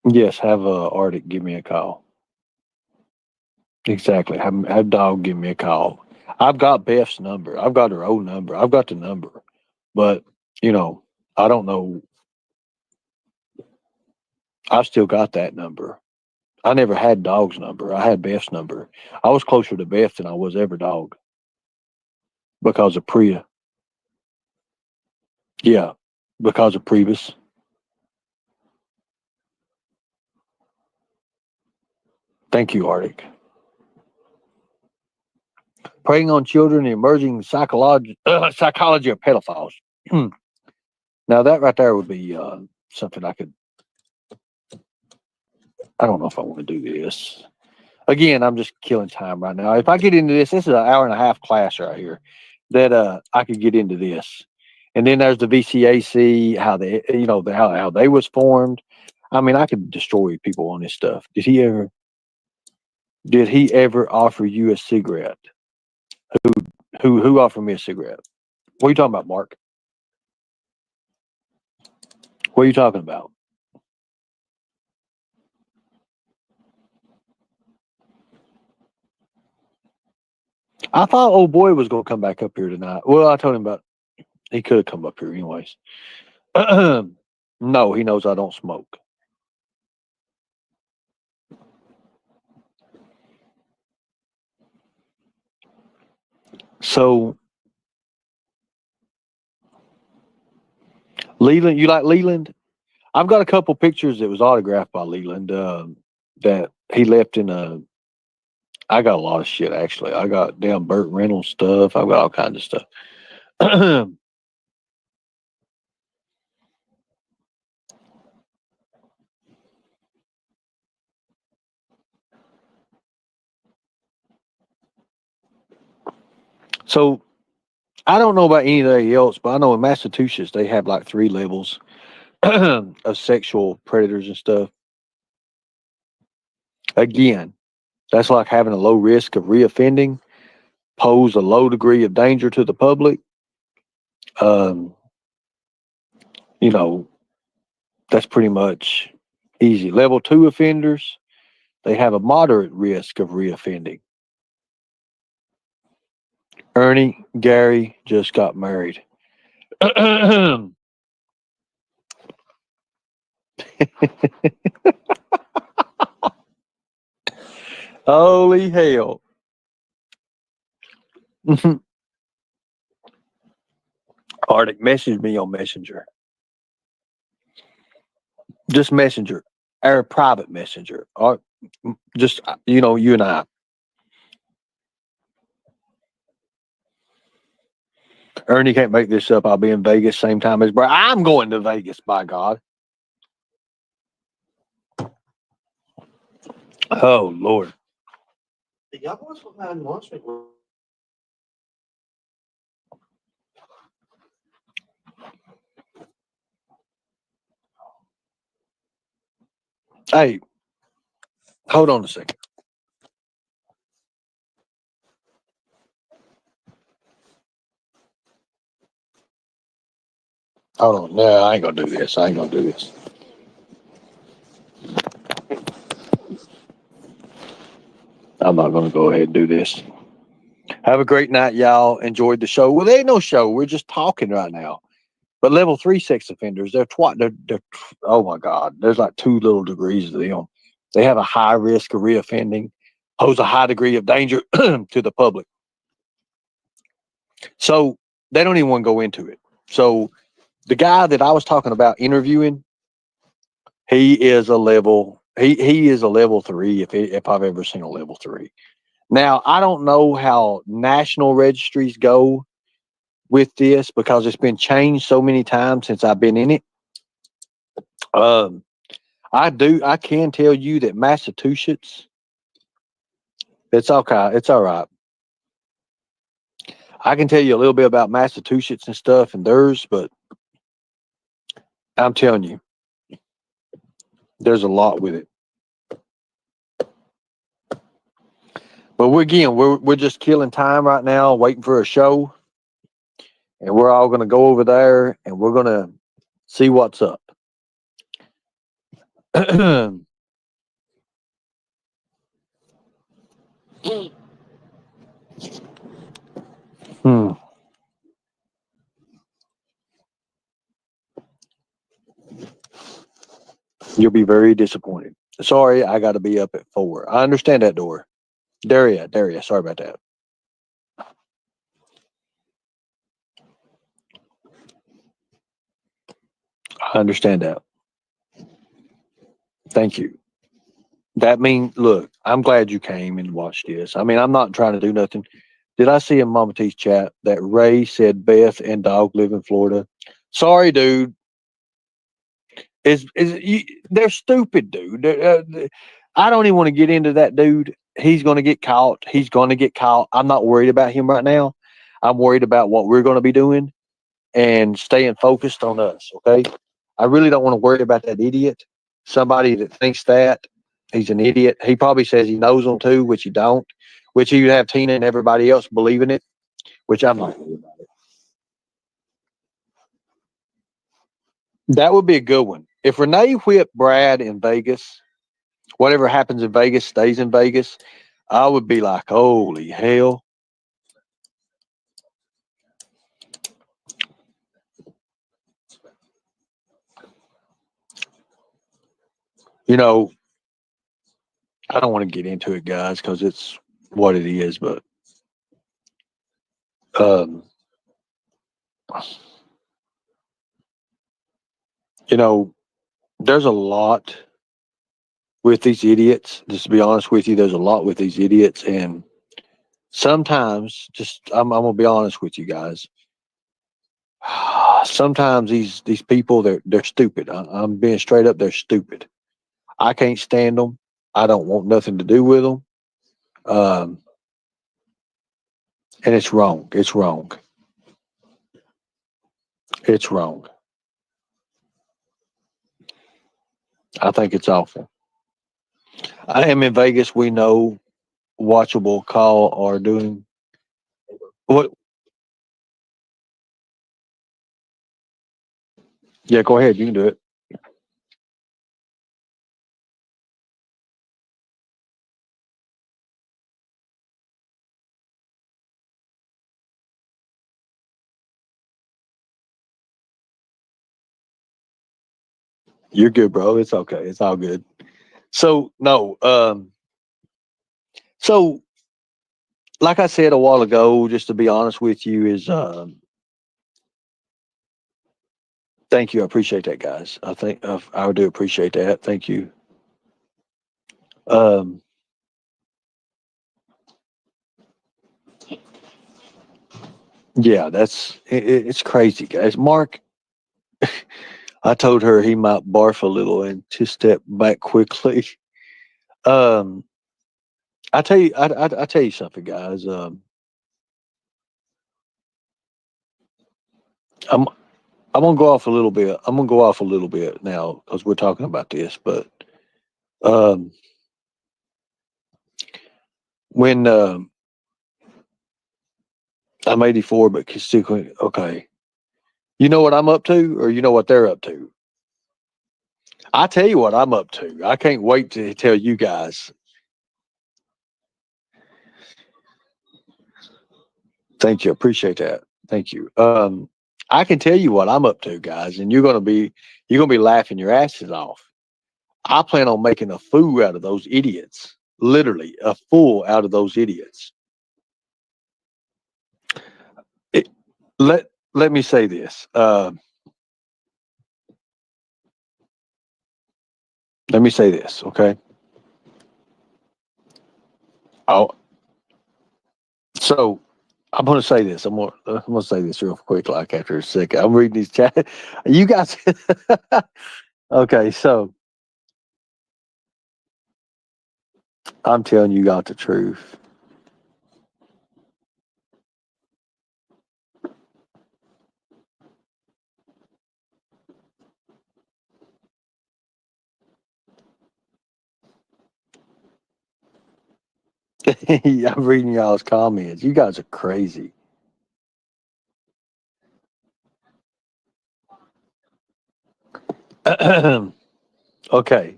Yes, have Arctic give me a call. Exactly. Have Dog give me a call. I've got Beth's number. I've got her old number. I've got the number, but you know, I don't know. I've still got that number. I never had Dog's number. I had Beth's number. I was closer to Beth than I was ever Dog because of Priya. Yeah, because of Priebus. Thank you, Arctic. Preying on children, the emerging psychology of pedophiles. Now that right there would be something I could. I don't know if I want to do this. Again, I'm just killing time right now. If I get into this is an hour and a half class right here that I could get into this. And then there's the VCAC, how they, how they was formed. I mean, I could destroy people on this stuff. Did he ever offer you a cigarette? Who offered me a cigarette? What are you talking about, Mark? What are you talking about? I thought old boy was going to come back up here tonight. Well, I told him about he could have come up here anyways. No, he knows I don't smoke. So, Leland, you like Leland? I've got a couple pictures that was autographed by Leland that he left in a. I got a lot of shit actually. I got damn Burt Reynolds stuff. I've got all kinds of stuff. So I don't know about anybody else, but I know in Massachusetts they have like 3 levels of sexual predators and stuff. Again, that's like having a low risk of reoffending, pose a low degree of danger to the public. Um, you know, that's pretty much easy. Level 2 offenders, they have a moderate risk of reoffending. Ernie, Gary just got married. Holy hell. Arctic, message me on Messenger. Just Messenger, our private Messenger. Or just, you and I. Ernie can't make this up. I'll be in Vegas same time as bro. I'm going to Vegas, by God. Oh, Lord. Hey, hold on a second. Hold on. No, I ain't going to do this. I ain't going to do this. I'm not going to go ahead and do this. Have a great night, y'all. Enjoyed the show. Well, there ain't no show. We're just talking right now. But level 3 sex offenders, they're oh my God. There's like 2 little degrees of them. They have a high risk of reoffending, pose a high degree of danger to the public. So they don't even want to go into it. So the guy that I was talking about interviewing, he is a level he is a level 3 if I've ever seen a level 3. Now, I don't know how national registries go with this because it's been changed so many times since I've been in it. I can tell you that Massachusetts, it's okay. It's all right. I can tell you a little bit about Massachusetts and stuff and theirs, but I'm telling you, there's a lot with it. But we're just killing time right now, waiting for a show, and we're all going to go over there and we're going to see what's up. Hmm. You'll be very disappointed. Sorry, I got to be up at 4. I understand that, door. Daria, sorry about that. I understand that. Thank you. That means, look, I'm glad you came and watched this. I mean, I'm not trying to do nothing. Did I see in Mama T's chat that Ray said Beth and Dog live in Florida? Sorry, dude. They're stupid, dude. I don't even want to get into that dude. He's going to get caught. He's going to get caught. I'm not worried about him right now. I'm worried about what we're going to be doing and staying focused on us. Okay. I really don't want to worry about that idiot. Somebody that thinks that he's an idiot. He probably says he knows them too, which he don't, which you have Tina and everybody else believing it, which I'm not worried about it. That would be a good one. If Renee whipped Brad in Vegas, whatever happens in Vegas stays in Vegas, I would be like, holy hell. You know, I don't want to get into it, guys, because it's what it is, but you know, there's a lot with these idiots. Just to be honest with you, there's a lot with these idiots, and sometimes, I'm gonna be honest with you guys. Sometimes these people they're stupid. I'm being straight up. They're stupid. I can't stand them. I don't want nothing to do with them. And it's wrong. It's wrong. It's wrong. I think it's awful. I am in Vegas. We know watchable call are doing what? Yeah, go ahead. You can do it. You're good, bro. It's okay. It's all good. So no, so like I said a while ago, just to be honest with you, is thank you. I appreciate that, guys. I think I do appreciate that. Thank you. Um, yeah, it's crazy, guys. Mark, I told her he might barf a little and to step back quickly. Um, I tell you something, guys. I'm I'm gonna go off a little bit. I'm gonna go off a little bit now because we're talking about this. But um, when I'm 84, but constituent, okay, you know what I'm up to, or you know what they're up to. I tell you what I'm up to. I can't wait to tell you guys. Thank you. Appreciate that. Thank you. I can tell you what I'm up to, guys, and you're gonna be laughing your asses off. I plan on making a fool out of those idiots. Literally, a fool out of those idiots. It, let me say this. Let me say this, okay? Oh, so I'm going to say this. I'm going to say this real quick, like after a second. I'm reading these chat. You guys, okay? So I'm telling you, got the truth. I'm reading y'all's comments. You guys are crazy. Okay.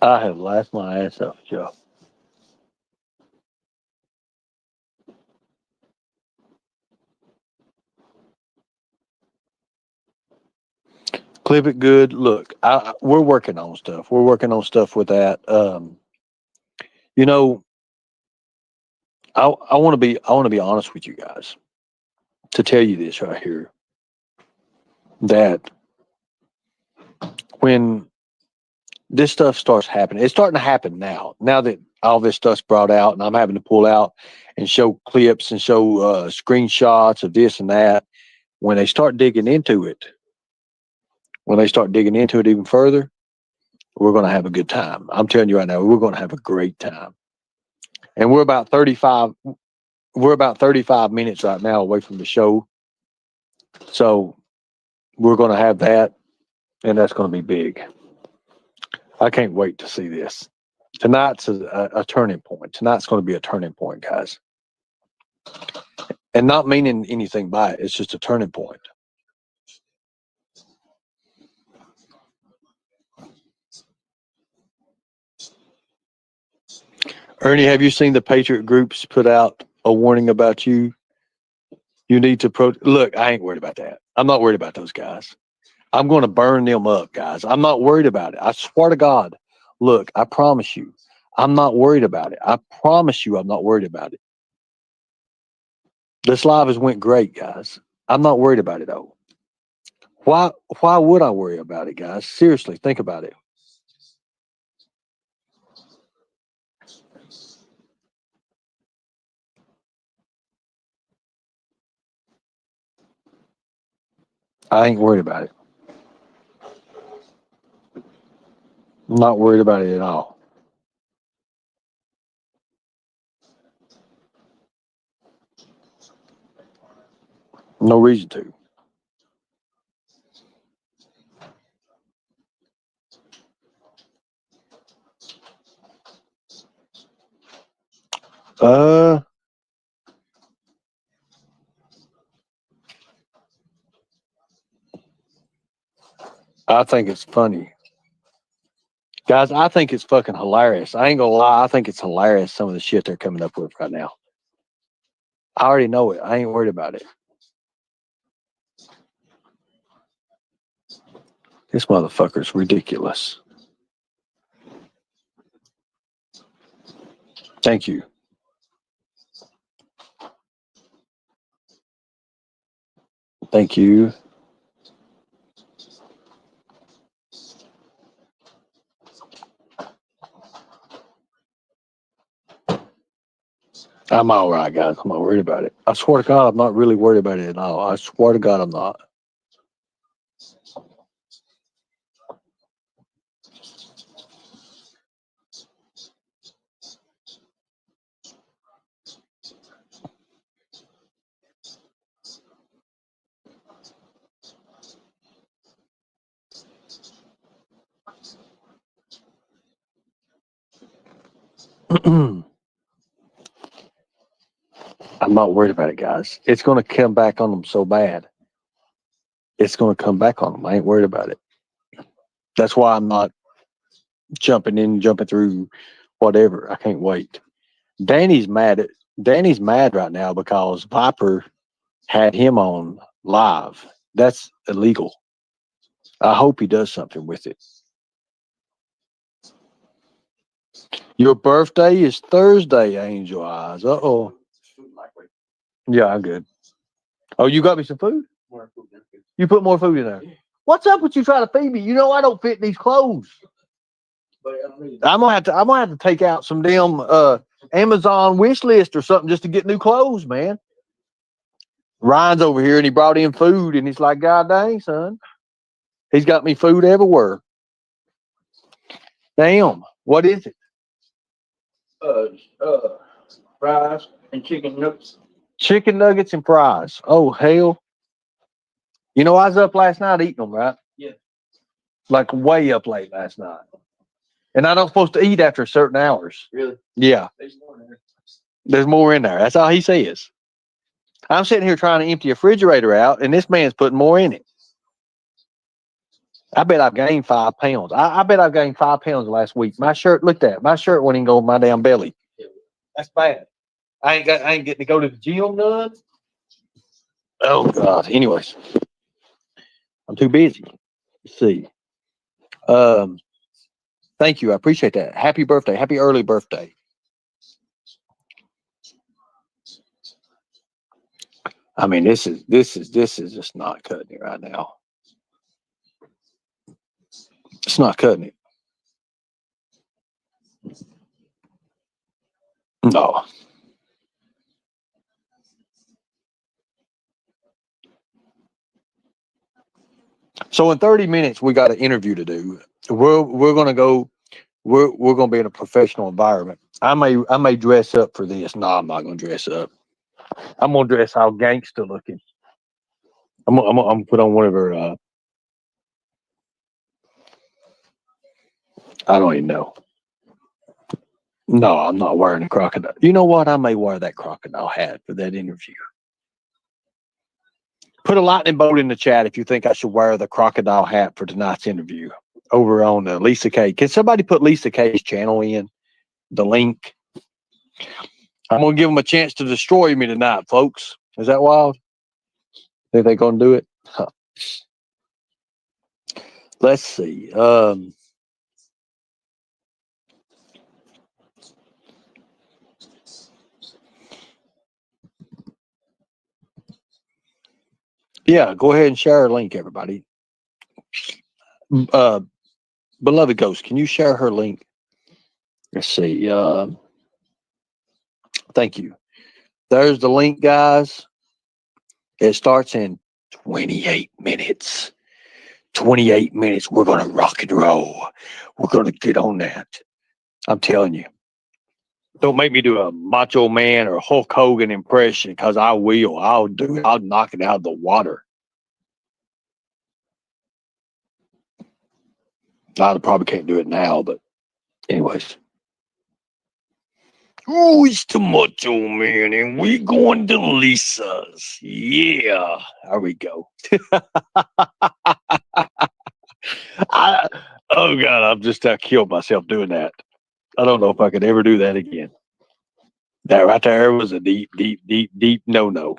I have laughed my ass off, Joe. Clip it good. Look, we're working on stuff. We're working on stuff with that. You know, I want to be honest with you guys to tell you this right here that when this stuff starts happening, it's starting to happen now. Now that all this stuff's brought out, and I'm having to pull out and show clips and show screenshots of this and that. When they start digging into it, even further, we're going to have a good time. I'm telling you right now, we're going to have a great time. And we're about 35 minutes right now away from the show. So we're going to have that, and that's going to be big. I can't wait to see this. Tonight's a turning point. Tonight's going to be a turning point, guys. And not meaning anything by it. It's just a turning point. Ernie, have you seen the Patriot groups put out a warning about you? You need to look, I ain't worried about that. I'm not worried about those guys. I'm going to burn them up, guys. I'm not worried about it. I swear to God. Look, I promise you, I'm not worried about it. I promise you, I'm not worried about it. This live has went great, guys. I'm not worried about it though. Why would I worry about it, guys? Seriously, think about it. I ain't worried about it. I'm not worried about it at all. No reason to. I think it's funny. Guys, I think it's fucking hilarious. I ain't gonna lie, I think it's hilarious some of the shit they're coming up with right now. I already know it. I ain't worried about it. This motherfucker's ridiculous. Thank you. Thank you. I'm all right, guys. I'm not worried about it. I swear to God, I'm not really worried about it at all. I swear to God, I'm not. I'm not worried about it, guys. It's going to come back on them so bad. it's going to come back on them. I ain't worried about it. That's why I'm not jumping through whatever. I can't wait. Danny's mad right now because Viper had him on live. That's illegal. I hope he does something with it. Your birthday is Thursday, Angel Eyes. Uh-oh. Yeah, I'm good. Oh, you got me some food? You put more food in there. What's up with you trying to feed me? You know I don't fit in these clothes. I'm gonna have to take out some damn Amazon wish list or something just to get new clothes, man. Ryan's over here and he brought in food and he's like, God dang, son. He's got me food everywhere. Damn, what is it? Fries and chicken nuggets. Chicken nuggets and fries. Oh hell. You know, I was up last night eating them, right? Yeah. Like way up late last night. And I'm not supposed to eat after certain hours. Really? Yeah. There's more in there. There's more in there. That's all he says. I'm sitting here trying to empty a refrigerator out, and this man's putting more in it. I bet I've gained 5 pounds. I bet I've gained 5 pounds last week. My shirt, look at that. My shirt wouldn't even go on my damn belly. That's bad. I ain't getting to go to the gym none. Oh God. Anyways. I'm too busy. Let's see. Thank you. I appreciate that. Happy birthday. Happy early birthday. I mean, this is just not cutting it right now. It's not cutting it. No. So in 30 minutes, we got an interview to do. We're gonna go. We're gonna be in a professional environment. I may dress up for this. No, I'm not gonna dress up. I'm gonna dress all gangster looking. I'm gonna put on one of her. I don't even know. No, I'm not wearing a crocodile. You know what? I may wear that crocodile hat for that interview. Put a lightning bolt in the chat if you think I should wear the crocodile hat for tonight's interview over on Lisa K. Can somebody put Lisa K's channel in the link? I'm gonna give them a chance to destroy me tonight, folks. Is that wild? Think they gonna do it? Huh. Let's see. Yeah, go ahead and share our link, everybody. Beloved Ghost, can you share her link? Let's see. Thank you. There's the link, guys. It starts in 28 minutes. 28 minutes. We're going to rock and roll. We're going to get on that. I'm telling you. Don't make me do a Macho Man or Hulk Hogan impression because I will. I'll do it. I'll knock it out of the water. I probably can't do it now, but anyways. Oh, it's the Macho Man, and we going to Lisa's. Yeah, there we go. Oh God, I'm just killed myself doing that. I don't know if I could ever do that again. That right there was a deep no.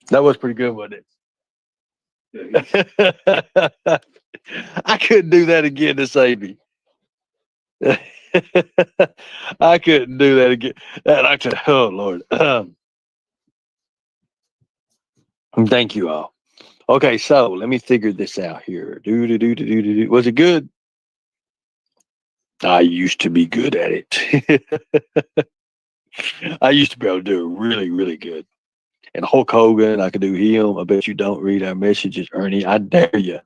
That was pretty good, wasn't it? I couldn't do that again to save me. I couldn't do that again. Oh Lord. Thank you all. Okay, so let me figure this out here. Was it good? I used to be good at it. I used to be able to do it really, really good. And Hulk Hogan, I could do him. I bet you don't read our messages, Ernie. I dare you.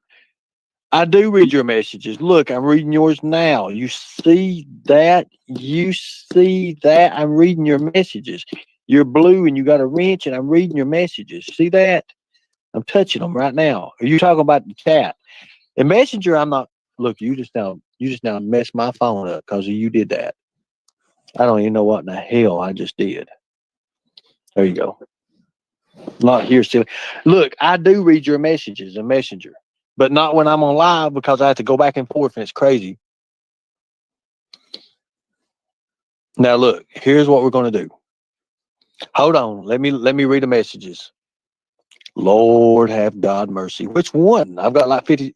I do read your messages. Look, I'm reading yours now. You see that? You see that? I'm reading your messages. You're blue and you got a wrench, and I'm reading your messages. See that? I'm touching them right now. Are you talking about the chat? The messenger, I'm not. Look, you just now messed my phone up because you did that. I don't even know what in the hell I just did. There you go. Not here, silly. Look, I do read your messages in Messenger, but not when I'm on live because I have to go back and forth and it's crazy. Now look, here's what we're gonna do. Hold on, let me read the messages. Lord have God mercy. Which one? I've got like 50.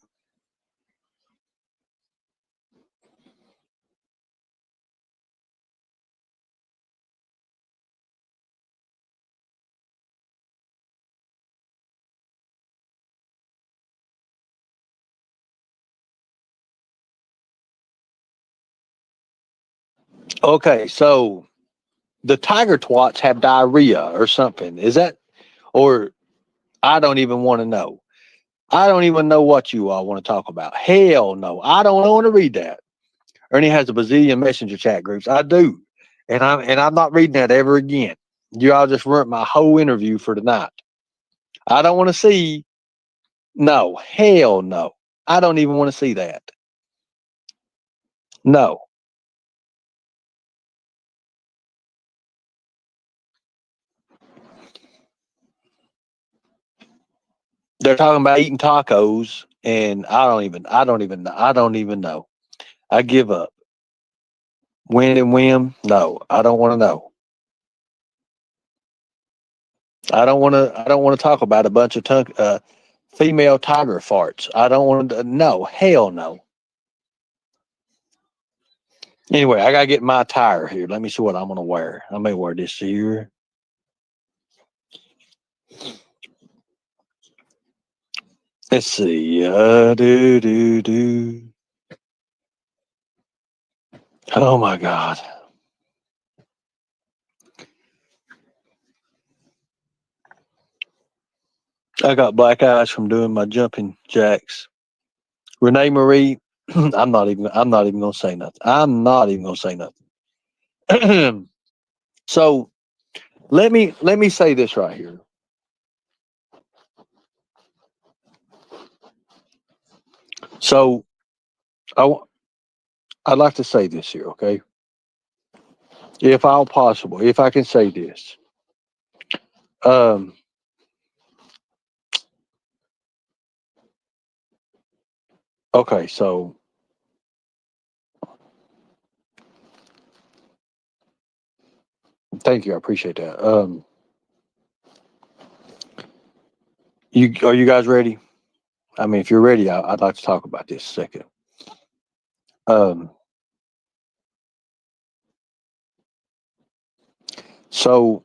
Okay, so the tiger twats have diarrhea or something. Is that, or I don't even want to know. I don't even know what you all want to talk about. Hell no. I don't want to read that. Ernie has a bazillion messenger chat groups. I do. And I'm not reading that ever again. You all just ruined my whole interview for tonight. I don't want to see. No, hell no. I don't even want to see that. No. They're talking about eating tacos and I don't even know. I give up. Win and whim? No, I don't want to know. I don't want to talk about a bunch of female tiger farts. I don't want to. No, hell no. Anyway, I gotta get my attire here. Let me see what I'm gonna wear. I may wear this here. Let's see. Do. Oh my God. I got black eyes from doing my jumping jacks. Renee Marie, I'm not even gonna say nothing. I'm not even gonna say nothing. So let me say this right here. So I'd like to say this here, okay? If all possible, if I can say this. Um okay, so thank you, I appreciate that. Are you guys ready? I mean, if you're ready, I'd like to talk about this a second. Um, so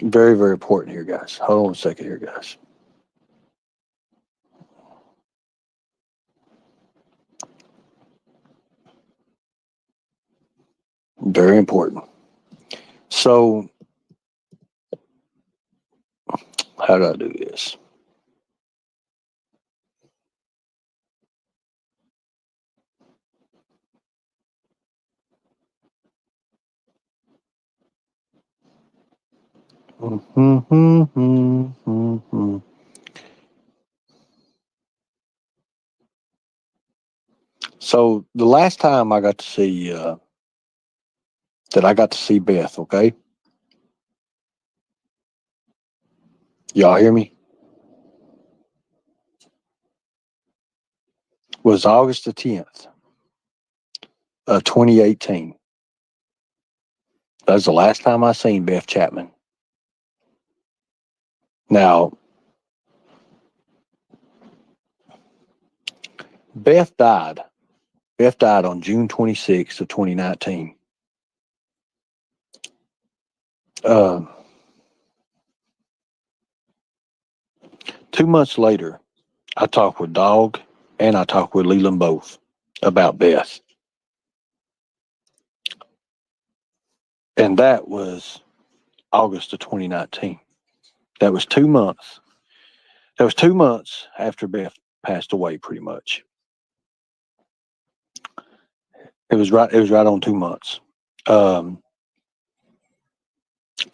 very, very important here, guys. Hold on a second here, guys. Very important. So how do I do this? So the last time I got to see Beth, okay? Y'all hear me? Was August the 10th of 2018. That was the last time I seen Beth Chapman. Now, Beth died. Beth died on June 26th of 2019. 2 months later, I talked with Dog and I talked with Leland both about Beth. And that was August of 2019. That was 2 months. That was 2 months after Beth passed away, pretty much. It was right on 2 months.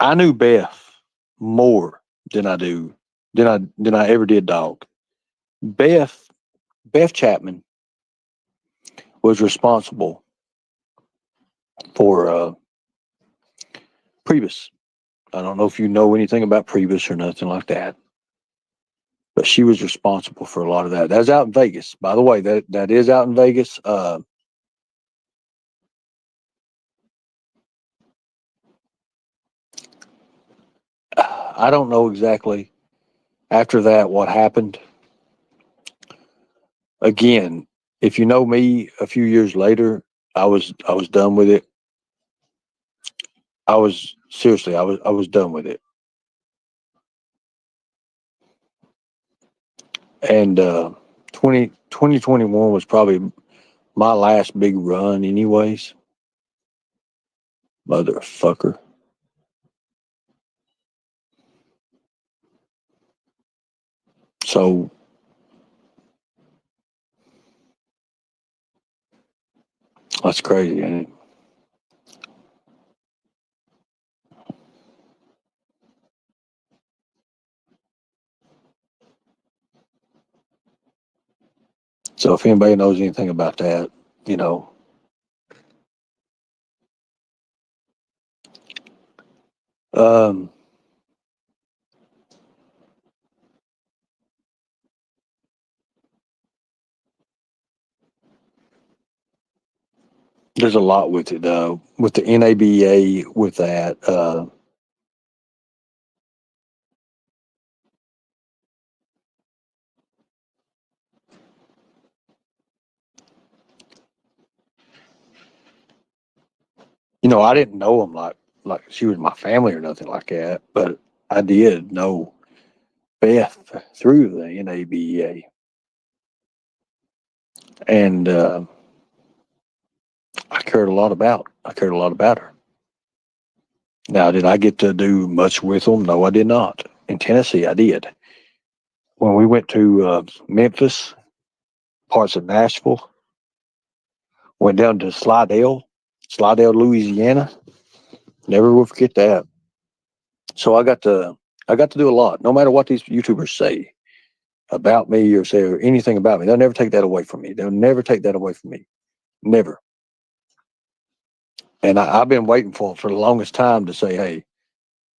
I knew Beth more than I ever did Dog. Beth Chapman was responsible for Priebus. I don't know if you know anything about Priebus or nothing like that, but she was responsible for a lot of that. That's out in Vegas, by the way. That is out in Vegas. I don't know exactly after that what happened. Again, if you know me, a few years later, I was done with it. I was done with it. And 2021 was probably my last big run anyways. Motherfucker. So that's crazy, ain't it? So if anybody knows anything about that, you know, um, there's a lot with it, with the NABA, with that. You know, I didn't know him like she was my family or nothing like that, but I did know Beth through the NABA, and I cared a lot about her. Now, did I get to do much with them? No, I did not. In Tennessee, I did. When we went to Memphis, parts of Nashville, went down to Slidell, Louisiana. Never will forget that. So I got to do a lot. No matter what these YouTubers say about me or say anything about me, they'll never take that away from me. They'll never take that away from me. Never. And I've been waiting for the longest time to say, hey,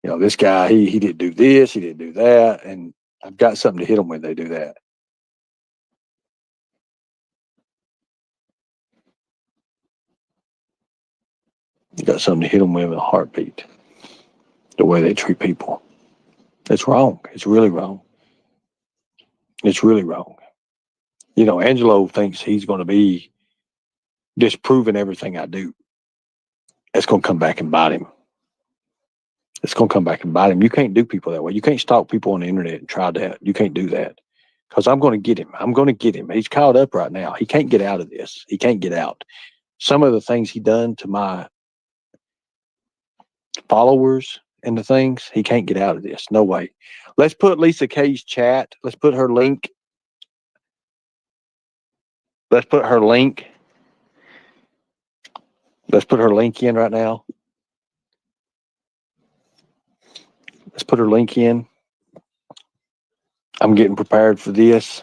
you know, this guy, he didn't do this, he didn't do that, and I've got something to hit them when they do that. You got something to hit them with a heartbeat. The way they treat people. It's wrong. It's really wrong. It's really wrong. You know, Angelo thinks he's going to be disproving everything I do. It's going to come back and bite him. It's going to come back and bite him. You can't do people that way. You can't stalk people on the internet and try that. You can't do that. Because I'm going to get him. I'm going to get him. He's caught up right now. He can't get out of this. He can't get out. Some of the things he done to my followers and the things, he can't get out of this. No way. Let's put Lisa K's chat. Let's put her link. Let's put her link. Let's put her link in right now. Let's put her link in. I'm getting prepared for this.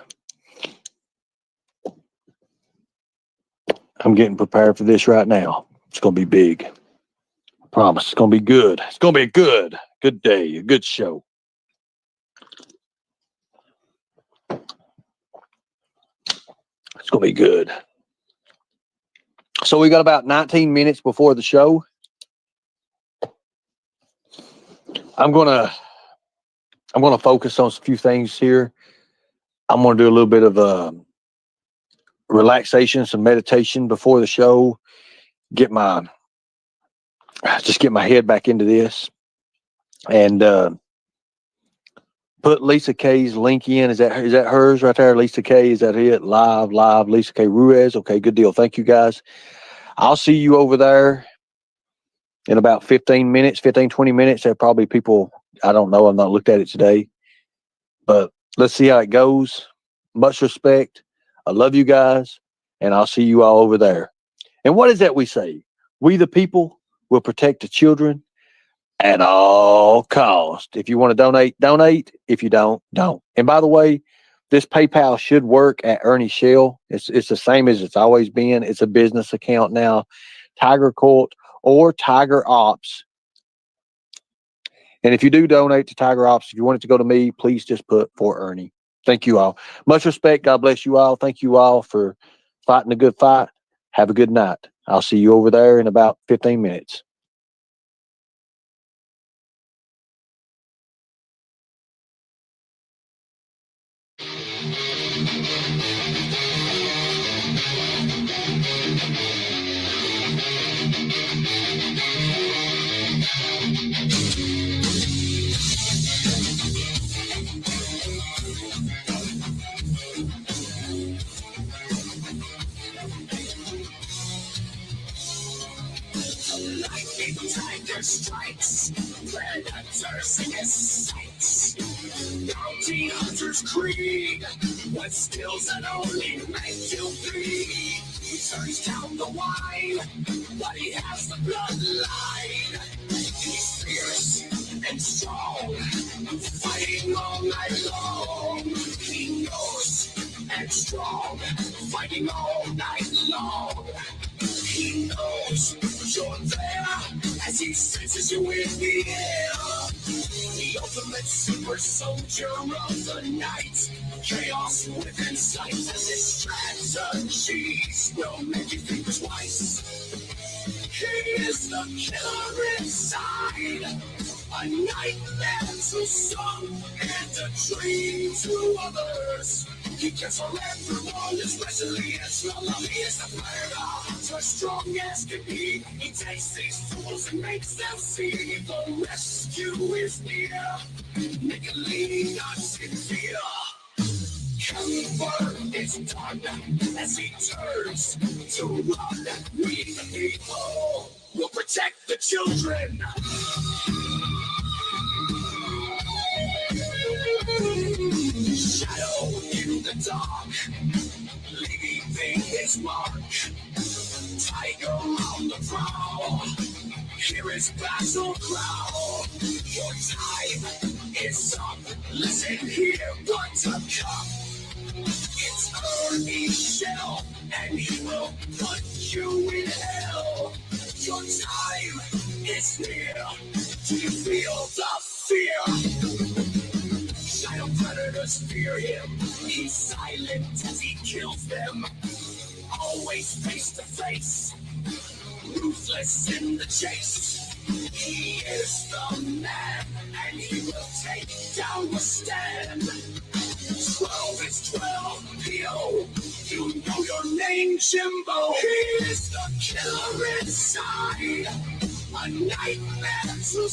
I'm getting prepared for this right now. It's going to be big. I promise. It's going to be good. It's going to be a good day, a good show. It's going to be good. So we got about 19 minutes before the show. I'm going to focus on a few things here. I'm going to do a little bit of relaxation, some meditation before the show. Get my head back into this, and put Lisa K's link in. Is that hers right there? Lisa K, is that it? Live, Lisa K Ruiz. Okay, good deal. Thank you guys. I'll see you over there in about 15 minutes, 20 minutes. There are probably people, I don't know. I've not looked at it today, but let's see how it goes. Much respect. I love you guys, and I'll see you all over there. And what is that we say? We the people will protect the children at all cost. If you want to donate, donate. If you don't, don't. And by the way, This PayPal should work at Ernie Shell. It's the same as it's always been. It's a business account now. Tiger Cult or Tiger Ops. And if you do donate to Tiger Ops, if you want it to go to me, please just put for Ernie. Thank you all. Much respect. God bless you all. Thank you all for fighting a good fight. Have a good night. I'll see you over there in about 15 minutes. Lightning tiger strikes, predators in his sights. Bounty hunter's creed, what skills that only make you bleed. He turns down the wine, but he has the bloodline. He's fierce and strong, fighting all night long. He knows and strong, fighting all night long. He knows you're there as he senses you in the air. The ultimate super soldier of the night. Chaos within sight as his strategies will make you think twice. He is the killer inside. A nightmare to some and a dream to others. He gets for everyone, especially as long as he is the murder. So strong as can be, he takes these fools and makes them see the rescue is near. Make a lean, not in fear. Comfort is done as he turns to run. We the people will protect the children. Shadow in the dark, leaving his mark. Tiger on the prowl, hear his battle growl. Your time is up, listen here, what's a cup? It's Ernie Shell, and he will put you in hell. Your time is near, do you feel the fear? Shadow predators fear him, he's silent as he kills them. Always face to face, ruthless in the chase. He is the man, and he will take down the stand. 12 is 12, P.O. You know your name, Jimbo. He is the killer inside, a nightmare to